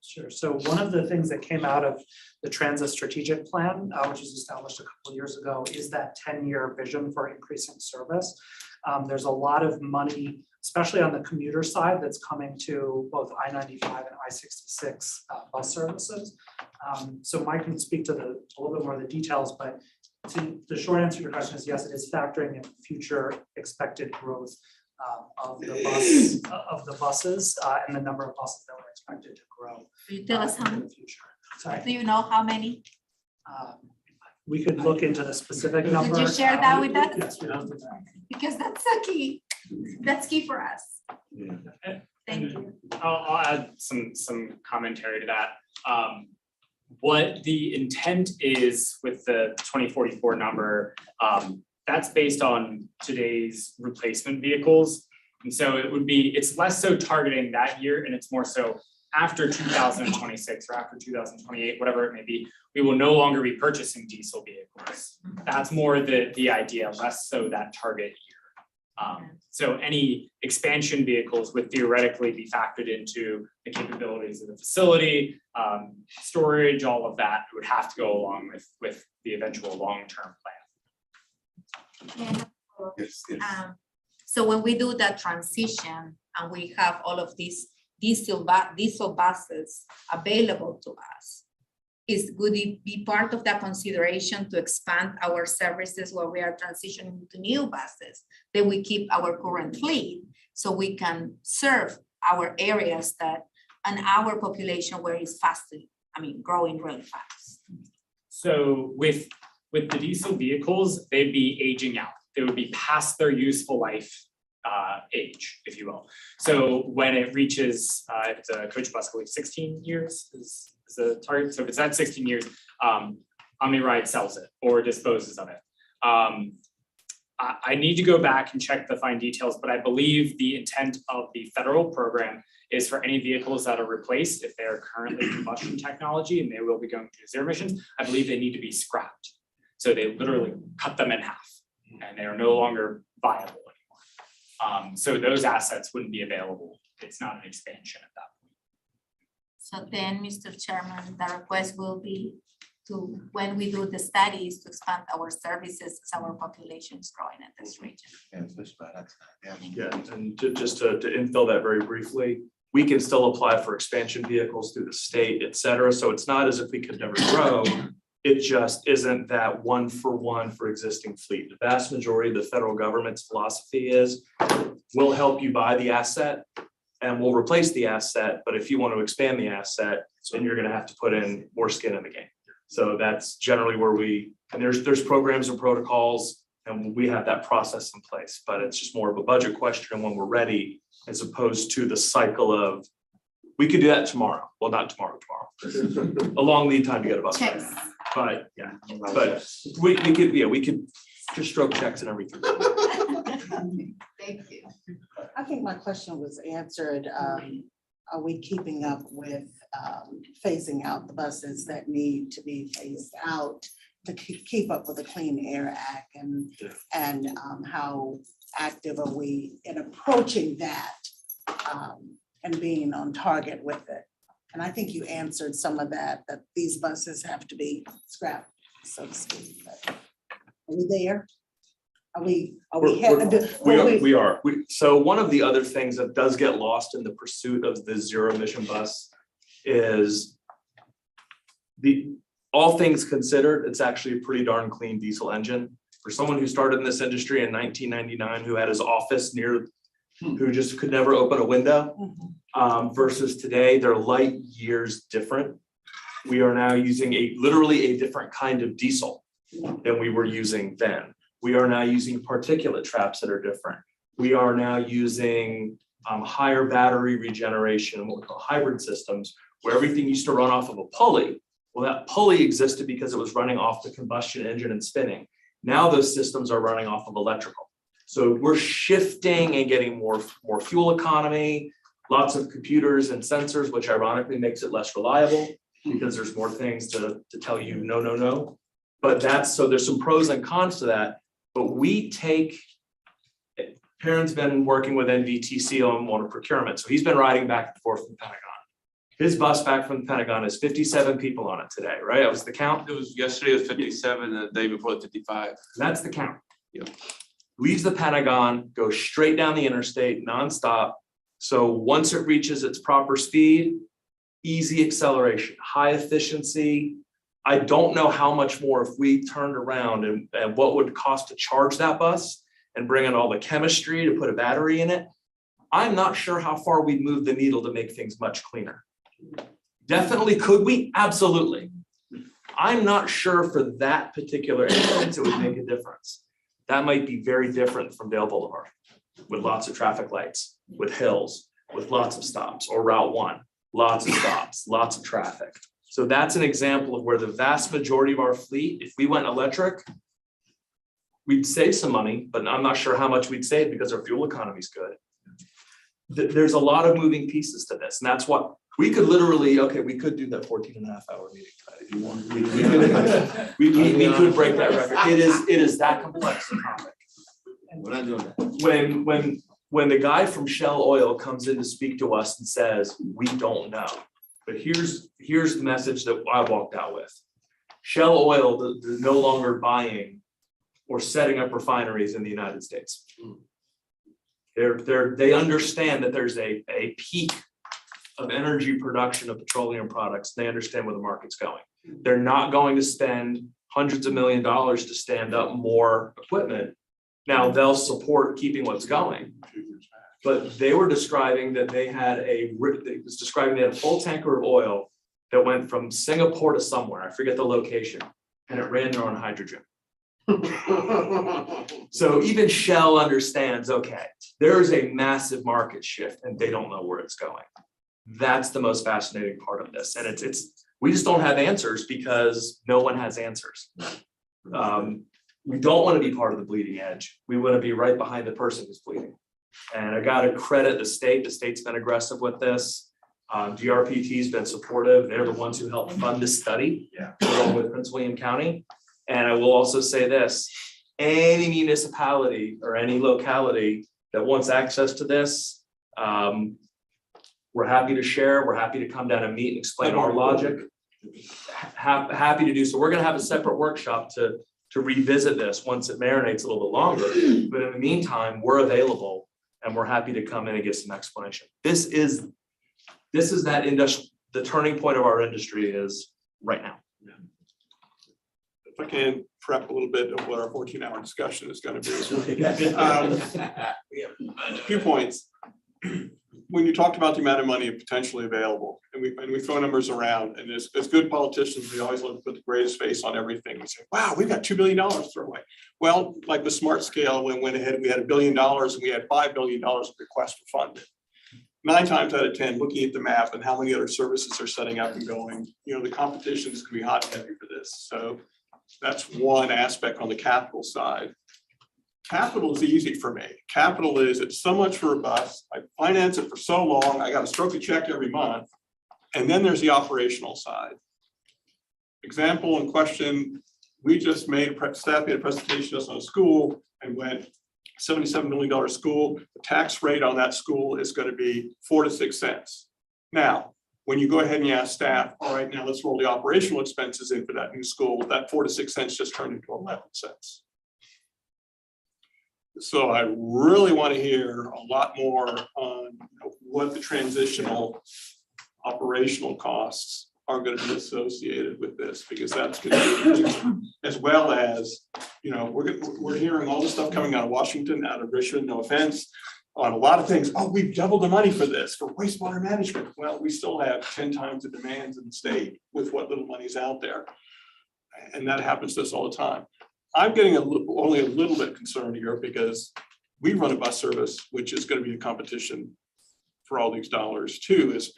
Sure. So one of the things that came out of the transit strategic plan, which was established a couple of years ago, is that 10-year vision for increasing service. There's a lot of money, especially on the commuter side, that's coming to both I-95 and I-66 bus services. So Mike can speak to a little bit more of the details, but the short answer to your question is yes, it is factoring in future expected growth of the buses and the number of buses that we're expected to grow. Can you tell us how in many? the future. Sorry. Do you know how many? We could look into the specific number. Could you share that with us? Yes, we will do that. Because that's a key. That's key for us. Thank you. I'll add some commentary to that. What the intent is with the 2044 number, that's based on today's replacement vehicles. And so it would be, it's less so targeting that year and it's more so after 2026 or after 2028, whatever it may be, we will no longer be purchasing diesel vehicles. That's more the idea, less so that target year. So any expansion vehicles would theoretically be factored into the capabilities of the facility, storage, all of that would have to go along with the eventual long-term plan. Yes, yes. So when we do that transition and we have all of these diesel buses available to us, would it be part of that consideration to expand our services where we are transitioning to new buses, that we keep our current fleet so we can serve our areas and our population where it's growing really fast? So with the diesel vehicles, they'd be aging out. They would be past their useful life age, if you will. So when it reaches, if it's a coach bus, I believe 16 years is the target. So if it's at 16 years, OmniRide sells it or disposes of it. I need to go back and check the fine details, but I believe the intent of the federal program is for any vehicles that are replaced, if they are currently combustion technology and they will be going to zero emissions, I believe they need to be scrapped. So they literally cut them in half and they are no longer viable anymore. So those assets wouldn't be available. It's not an expansion at that point. So then, Mr. Chairman, the request will be to, when we do the studies, to expand our services as our population is growing in this region. Yeah, especially by that time, Yeah, and just to infill that very briefly, we can still apply for expansion vehicles through the state, et cetera. So it's not as if we could never grow. It just isn't that one for existing fleet. The vast majority of the federal government's philosophy is, we'll help you buy the asset and we'll replace the asset. But if you want to expand the asset, then you're going to have to put in more skin in the game. So that's generally where and there's programs and protocols and we have that process in place, but it's just more of a budget question and when we're ready, as opposed to the cycle of, we could do that tomorrow. Well, not tomorrow. A long lead time to get a bus. Checks. But yeah, but we could just stroke checks and everything. Thank you. I think my question was answered. Are we keeping up with phasing out the buses that need to be phased out to keep up with the Clean Air Act and how active are we in approaching that and being on target with it? And I think you answered some of that these buses have to be scrapped, so to speak. But are we there? We are. So one of the other things that does get lost in the pursuit of the zero emission bus is all things considered, it's actually a pretty darn clean diesel engine. For someone who started in this industry in 1999, who had his office near, who just could never open a window, versus today, they're light years different. We are now using literally a different kind of diesel than we were using then. We are now using particulate traps that are different. We are now using higher battery regeneration, what we call hybrid systems, where everything used to run off of a pulley. Well, that pulley existed because it was running off the combustion engine and spinning. Now those systems are running off of electrical. So we're shifting and getting more fuel economy, lots of computers and sensors, which ironically makes it less reliable because there's more things to tell you no. But so there's some pros and cons to that. But Perrin's been working with NVTC on procurement. So he's been riding back and forth from the Pentagon. His bus back from the Pentagon is 57 people on it today, right? That was the count. It was yesterday, it was 57, and the day before 55. That's the count. Leaves the Pentagon, goes straight down the interstate nonstop. So once it reaches its proper speed, easy acceleration, high efficiency. I don't know how much more if we turned around and what would it cost to charge that bus and bring in all the chemistry to put a battery in it. I'm not sure how far we'd move the needle to make things much cleaner. Definitely could we? Absolutely. I'm not sure for that particular instance it would make a difference. That might be very different from Dale Boulevard with lots of traffic lights, with hills, with lots of stops, or Route 1, lots of stops, lots of traffic. So that's an example of where the vast majority of our fleet, if we went electric, we'd save some money, but I'm not sure how much we'd save because our fuel economy is good. there's a lot of moving pieces to this, and that's what, we could literally, okay, we could do that 14.5 hour meeting tonight if you want. We could break that record. It is that complex a topic. We're not doing that. When the guy from Shell Oil comes in to speak to us and says, we don't know. But here's the message that I walked out with. Shell Oil, they're no longer buying or setting up refineries in the United States. They understand that there's a peak of energy production of petroleum products. They understand where the market's going. They're not going to spend hundreds of $millions to stand up more equipment. Now, they'll support keeping what's going. But they were describing that they had a full tanker of oil that went from Singapore to somewhere, I forget the location, and it ran there on hydrogen. So even Shell understands, okay, there is a massive market shift and they don't know where it's going. That's the most fascinating part of this. And we just don't have answers because no one has answers. We don't want to be part of the bleeding edge. We want to be right behind the person who's bleeding. And I got to credit the state. The state's been aggressive with this. DRPT's been supportive. They're the ones who helped fund this study along with Prince William County. And I will also say this, any municipality or any locality that wants access to this, we're happy to share. We're happy to come down and meet and explain our logic. Happy to do so. We're going to have a separate workshop to revisit this once it marinates a little bit longer. But in the meantime, we're available and we're happy to come in and give some explanation. This is that industry, the turning point of our industry is right now. If I can prep a little bit of what our 14-hour discussion is going to be. A few points. When you talked about the amount of money potentially available, and we throw numbers around, and as good politicians, we always look to put the greatest face on everything. We say, wow, we've got $2 billion to throw away. Well, like the smart scale, when we went ahead, we had $1 billion and we had $5 billion of requests for funding. 9 times out of 10, looking at the map and how many other services are setting up and going, the competition is going to be hot and heavy for this. So that's one aspect on the capital side. Capital is easy for me. Capital is, it's so much for a bus. I finance it for so long. I got to stroke a check every month. And then there's the operational side. Example and question, we just staff made a presentation just on a school and went $77 million school. The tax rate on that school is going to be 4 to 6 cents. Now, when you go ahead and you ask staff, all right, now let's roll the operational expenses in for that new school, that 4 to 6 cents just turned into 11 cents. So I really want to hear a lot more on what the transitional operational costs are going to be associated with this, because that's going to be, as well as, we're hearing all this stuff coming out of Washington, out of Richmond, no offense, on a lot of things. Oh, we've doubled the money for this, for wastewater management. Well, we still have 10 times the demands in the state with what little money's out there. And that happens to us all the time. I'm getting only a little bit concerned here because we run a bus service, which is going to be a competition for all these dollars too, as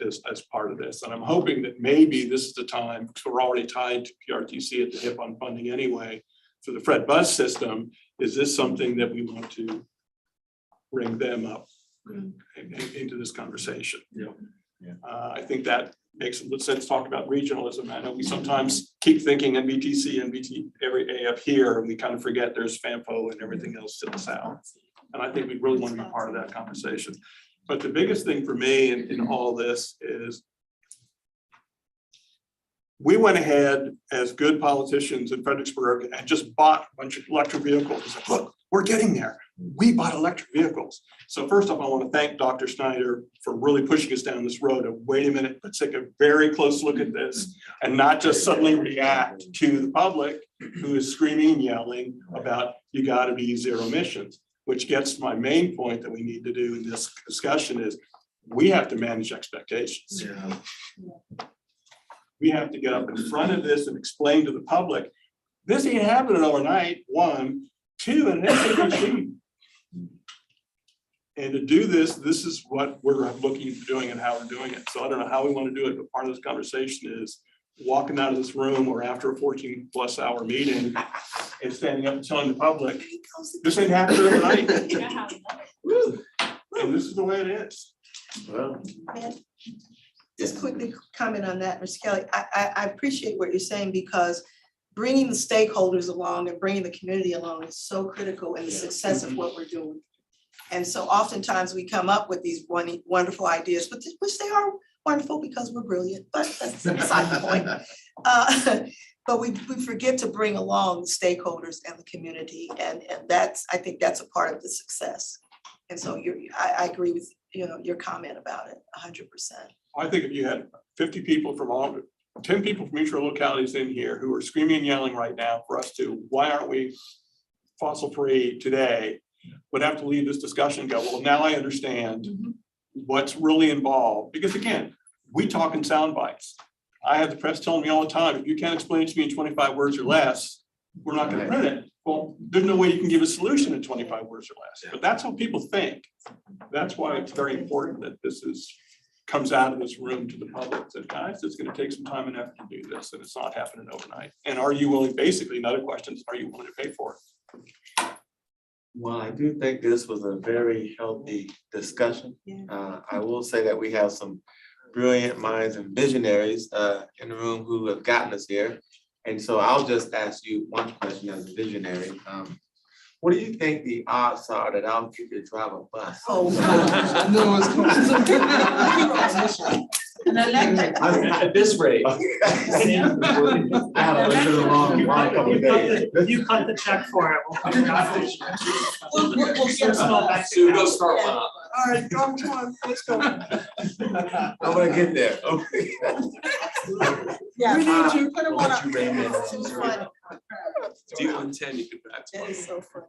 part of this. And I'm hoping that maybe this is the time, because we're already tied to PRTC at the hip on funding anyway, for the Fred bus system. Is this something that we want to bring them up into this conversation? I think that makes a little sense. Talk about regionalism. I know we sometimes keep thinking NBTC, every up here, and we kind of forget there's FAMPO and everything else to the south. And I think we really want to be part of that conversation. But the biggest thing for me in all this is we went ahead as good politicians in Fredericksburg and just bought a bunch of electric vehicles. It's like, look, we're getting there. We bought electric vehicles. So first off, I want to thank Dr. Snyder for really pushing us down this road of, wait a minute, let's take a very close look at this and not just suddenly react to the public who is screaming and yelling about, you got to be zero emissions, which gets to my main point that we need to do in this discussion is we have to manage expectations. We have to get up in front of this and explain to the public, this ain't happening overnight, 1, 2, and it's cheap. And to do this, this is what we're looking at doing and how we're doing it. So I don't know how we want to do it, but part of this conversation is walking out of this room or after a 14+ hour meeting and standing up and telling the public, this ain't happening overnight. And this is the way it is. Well, Just quickly comment on that, Mr. Kelly. I appreciate what you're saying because bringing the stakeholders along and bringing the community along is so critical in the success of what we're doing. And so oftentimes we come up with these wonderful ideas, but which they are wonderful because we're brilliant, but that's beside the point. But we forget to bring along the stakeholders and the community, and that's, I think that's a part of the success. And so I agree with, your comment about it 100%. I think if you had 50 people from 10 people from each of our localities in here who are screaming and yelling right now for us to, why aren't we fossil free today? Would have to leave this discussion and go, well, now I understand what's really involved. Because again, we talk in sound bites. I have the press telling me all the time, if you can't explain it to me in 25 words or less, we're not gonna print it. Well, there's no way you can give a solution in 25 words or less, but that's how people think. That's why it's very important that this comes out of this room to the public, that guys, it's gonna take some time and effort to do this, and it's not happening overnight. And are you willing, basically, another question is, are you willing to pay for it? Well, I do think this was a very healthy discussion. I will say that we have some brilliant minds and visionaries in the room who have gotten us here. And so I'll just ask you one question as a visionary. What do you think the odds are that I'll get to drive a bus? Oh, No, it's an electric. At this rate. I have been along one couple of days. You cut the check for it. We'll put it on. We'll get Small back So we go start one up. All right, come on, let's go. I'm gonna get there. Okay. Yeah. We need you, put them on Don't you bring me in. D110, you can back. That is so funny.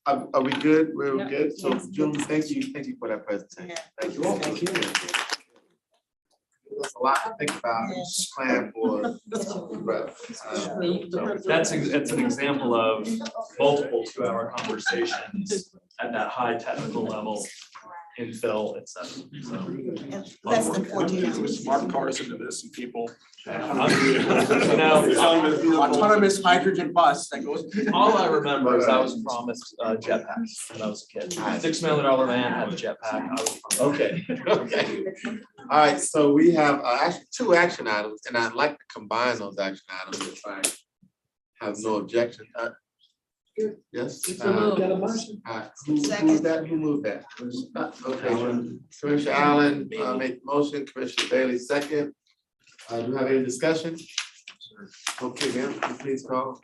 Are we good? We're Yep. good? So Yes. June, thank you for that presentation. Yeah. Thank you. Thank you. There's a lot to think about, plan for. It's an example of multiple 2-hour conversations at that high technical level, infill, et cetera. And less than 14 hours. Smart cars into this and people. Autonomous hydrogen bus that goes. All I remember is I was promised jetpacks when I was a kid. $6 million man had a jetpack. I was promised. Okay, okay. All right, so we have actually 2 action items, and I'd like to combine those action items if I have no objection. Yes? Who moved that? Who moved that? Okay, Commissioner Allen made the motion, Commissioner Bailey second. Do you have any discussion? Okay, ma'am, please call.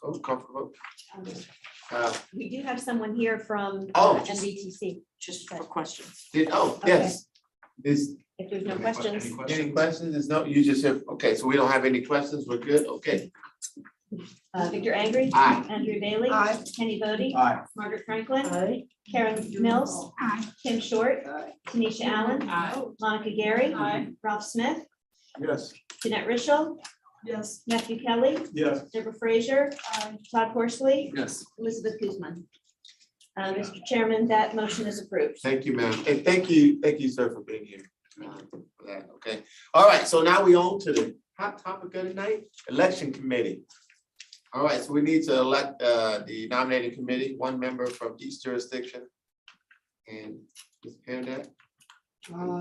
Oh, comfortable. We do have someone here from Oh. MVTC. Just for questions. Yes. Is If there's no questions, any questions? There's no, you just have, okay, so we don't have any questions, we're good, okay. Victor Angry. Aye. Andrew Bailey. Aye. Kenny Bodie. Aye. Margaret Franklin. Karen Mills. Kim Short. Tanisha Allen. Monica Gary. Ralph Smith. Yes. Jeanette Richel. Yes. Matthew Kelly. Yes. Deborah Frazier. Todd Horsley. Yes. Elizabeth Guzman. Mr. Chairman, that motion is approved. Thank you, ma'am. And thank you, sir, for being here. For that, okay. All right, so now we on to the hot topic of the night, election committee. All right, so we need to elect the nominating committee, 1 member from each jurisdiction. And Ms. Pandey?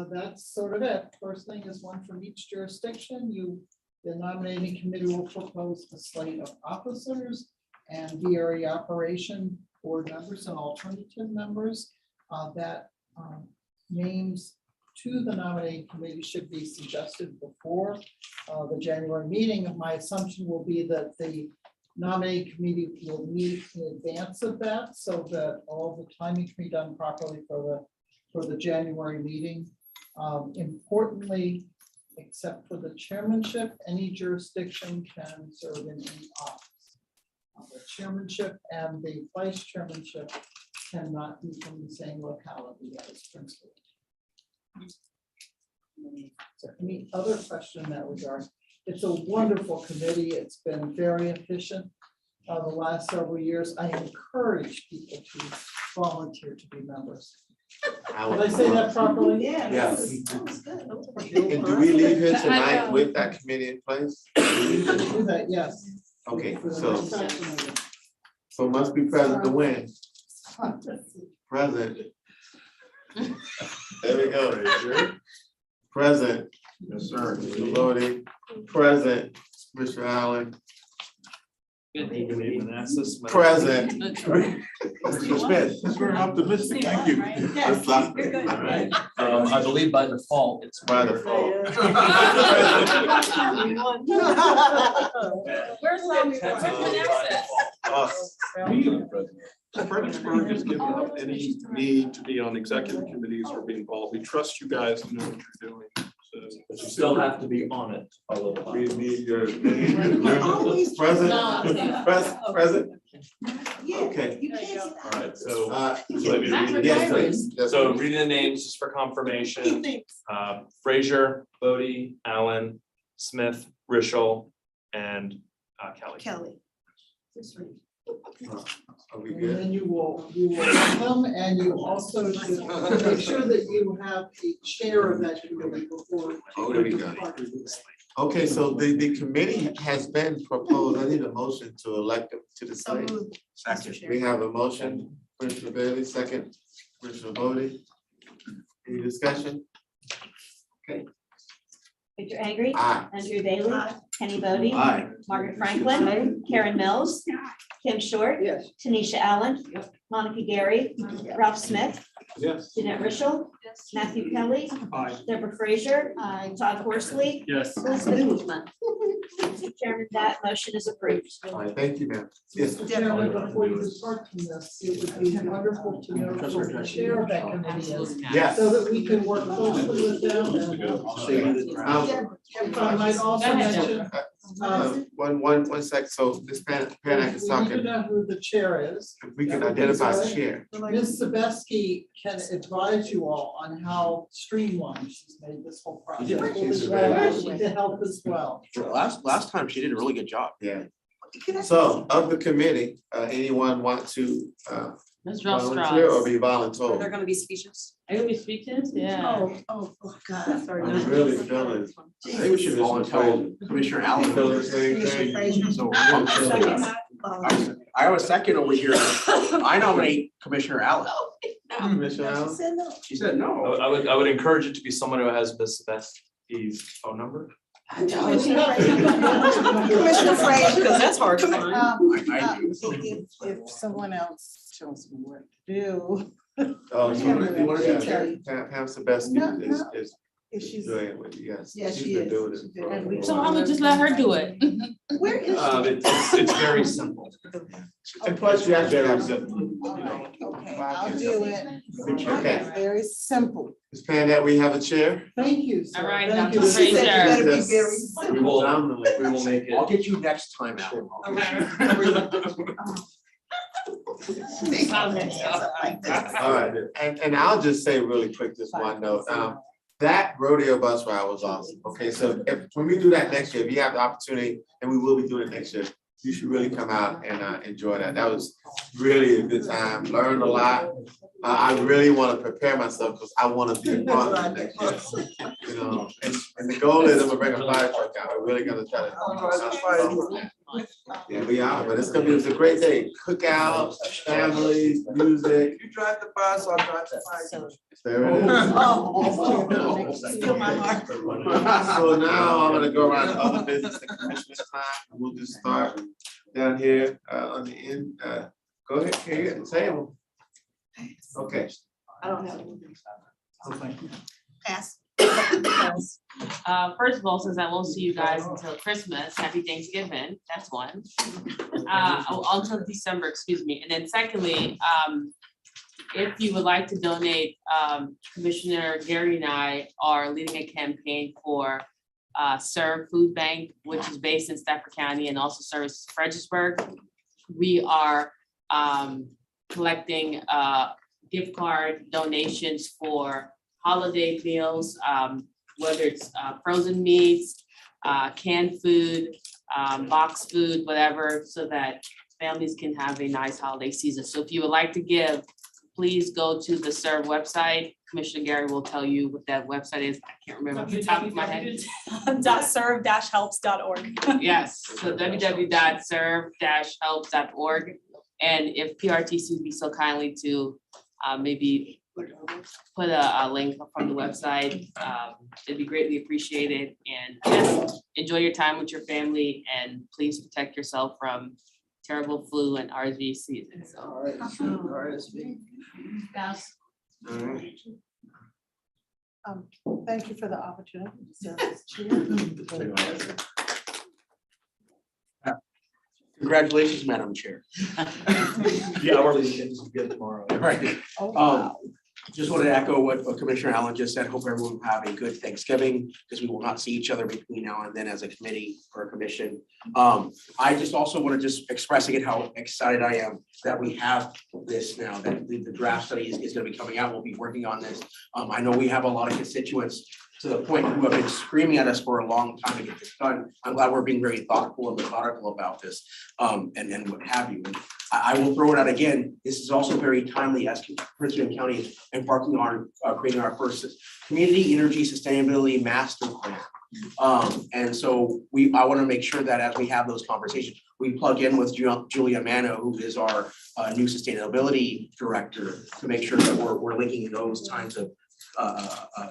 That's sort of it. First thing is 1 from each jurisdiction. The nominating committee will propose a slate of officers and VRE operation board members and alternative members. That names to the nominating committee should be suggested before the January meeting. My assumption will be that the nominating committee will meet in advance of that so that all the timing can be done properly for the January meeting. Importantly, except for the chairmanship, any jurisdiction can serve in any office. The chairmanship and the vice chairmanship cannot be from the same locality as principal. So any other question in that regard? It's a wonderful committee. It's been very efficient the last several years. I encourage people to volunteer to be members. Did I say that properly? Yes. Sounds good. And do we leave here tonight with that committee in place? Do that, yes. Okay, so must be present to win. Present. There we go. Present. Yes, sir. Mr. Bodie, present. Mr. Allen, You can even ask this. present. Mr. Smith, that's very optimistic, thank you. Yes, All you're good. right. I believe by default, it's. By default. Where's Vanessa? Fredericksburg has given up any need to be on executive committees or be involved. We trust you guys to know what you're doing. But you still have to be on it. We need your. Present, present. Okay. All right, so. Yes, please. Yes, So please. reading the names just for confirmation, Frazier, Bodie, Allen, Smith, Rischel, and Kelly. Kelly. Are we And good? then you will come, and you also should make sure that you have a chair of that committee before. Oh, there we go. Okay, so the committee has been proposed. I need a motion to elect them to the slate. We have a motion, Commissioner Bailey, second, Commissioner Bodie. Any discussion? Victor Angry, Aye. Andrew Bailey, Kenny Bodie, Aye. Margaret Franklin, Karen Mills, Kim Short, Yes. Tanisha Allen, Monica Gary, Ralph Smith, Yes. Jeanette Rischel, Matthew Kelly, Aye. Deborah Frazier, Todd Horsley, Yes. Elizabeth Guzman. Mr. Chairman, that motion is approved. All right, thank you, ma'am. Yes. Mr. Chairman, before you depart from this, it would be wonderful to know who the chair of that committee is, Yes. so that we can work closely with them. And if I might also mention, One sec, so this Panic we is need to talking, know who the chair is. if we can identify the chair. Ms. Sebeski can advise you all on how streamlined she's made this whole process. To help as well. Last time she did a really good job. Yeah. So of the committee, anyone want to Ms. volunteer or Rostrov. be voluntold? They're gonna be speeches. Are you gonna be speaking? Yeah. Oh, God. Sorry. I'm really feeling. I think we should volunteer Commissioner Allen. Feel the same Commissioner thing. Frazier. So Oh, I have a second over here. I nominate Commissioner Allen. Commissioner she Allen? said no. She said no. I would encourage it to be someone who has Ms. Sebeski's phone number. Commissioner Frazier. Because that's hard to find. I do. If someone else shows me what to do, Oh, you want Yeah. to Pam Sebeski No, is if she's, doing it with you, yes. yes, She's she been is. doing it She's for a been- while. So why don't we just let her do it? Where is It's very simple. And plus you actually have to, Okay, I'll do it. Okay. It's very simple. Ms. Pam, we have a chair. Thank you, sir. All right, Thank Dr. you. She said you better be Yes. very We simple. will make I'll it. get you next time, Alan. All right, and I'll just say really quick, this one note, that rodeo bus ride was awesome. Okay, so when we do that next year, if you have the opportunity, and we will be doing it next year, you should really come out and enjoy that. That was really a good time, learned a lot. I really want to prepare myself because I want to be a part of it next year. You know, and the goal is I'm gonna bring a fire truck out. We're really gonna try to. Yeah, we are, but it's a great day. Cookout, families, music. You drive the bus, I'll drive the fire. There it is. Oh, still my heart. So now I'm gonna go around to other business and commissioners time, and we'll just start down here on the end. Go ahead, can you get the table? Okay. I don't have. Pass. First of all, since I won't see you guys until Christmas, happy Thanksgiving, that's one. Until December, excuse me. And then secondly, if you would like to donate, Commissioner Gary and I are leading a campaign for Serve Food Bank, which is based in Stafford County and also serves Fredericksburg. We are collecting gift card donations for holiday meals, whether it's frozen meats, canned food, box food, whatever, so that families can have a nice holiday season. So if you would like to give, please go to the Serve website. Commissioner Gary will tell you what that website is. I can't remember off the top of my head. Serve-helps.org. Yes, so www.serve-help.org. And if PRTC would be so kindly to maybe put a link from the website. It'd be greatly appreciated, and just enjoy your time with your family, and please protect yourself from terrible flu and RSV season, so. All right. Thank you for the opportunity to serve as chair. Congratulations, Madam Chair. Yeah, we're leaving tomorrow. Right. Oh, wow. Just wanted to echo what Commissioner Allen just said. Hope everyone will have a good Thanksgiving, because we will not see each other between now and then as a committee or a commission. I just also want to just express again how excited I am that we have this now, that the draft study is going to be coming out. We'll be working on this. I know we have a lot of constituents to the point who have been screaming at us for a long time to get this done. I'm glad we're being very thoughtful and methodical about this, and what have you. And I will throw it out again. This is also very timely as Prince William County is embarking on creating our first community energy sustainability master plan. And so I want to make sure that as we have those conversations, we plug in with Julia Mano, who is our new sustainability director, to make sure that we're linking those kinds of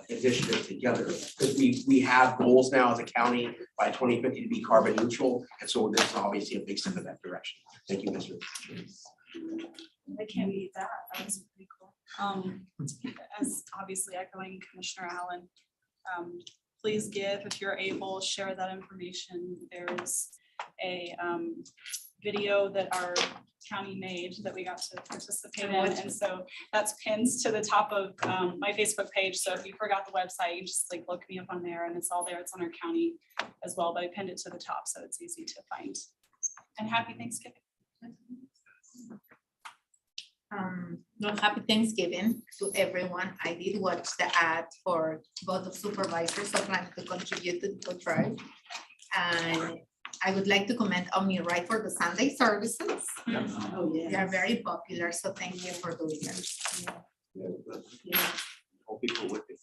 initiatives together, because we have goals now as a county by 2050 to be carbon neutral, and so this is obviously a big step in that direction. Thank you, Mr. I can't beat that. That was pretty cool. As obviously echoing Commissioner Allen, please give, if you're able, share that information. There's a video that our county made that we got to participate in, and so that's pinned to the top of my Facebook page. So if you forgot the website, you just like look me up on there, and it's all there. It's on our county as well, but I pinned it to the top, so it's easy to find. And happy Thanksgiving. Well, happy Thanksgiving to everyone. I did watch the ad for both of supervisors of planning to contribute to the food drive. And I would like to comment on me right for the Sunday services. Oh, They are very popular, so thank you for doing them. Hope people with it.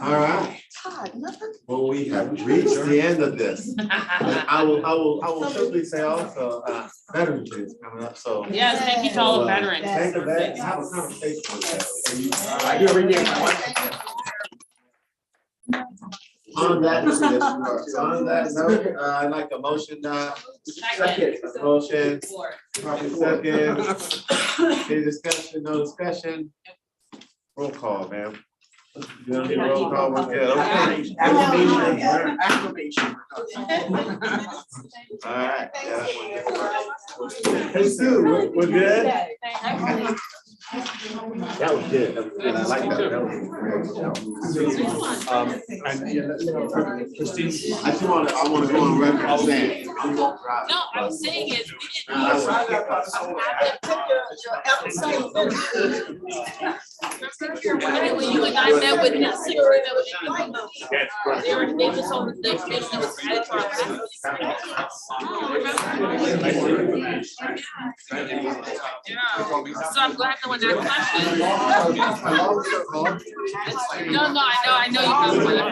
All right. Todd, nothing. Well, we have reached the end of this. I will simply say also, Veterans Day is coming up, so. Yes, thank you to all the veterans. Thank the vets, have a conversation with them. I do every day. On that note, I'd like a motion, Second. motion, properly second. Any discussion, no discussion? Roll call, ma'am. You don't need a roll call, we're good, okay. Acclamation. All right. Hey Sue, we're good? That was good. That was good. I like that. That was great. Christine. I just want to, I want to go on record as saying. No, I'm saying is, we didn't. When you and I met with this, they just on the commission was added to our yeah. So I'm glad no one asked questions. No, I know you know, I forgot.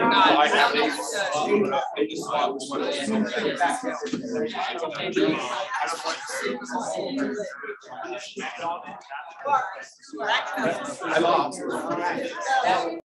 I lost.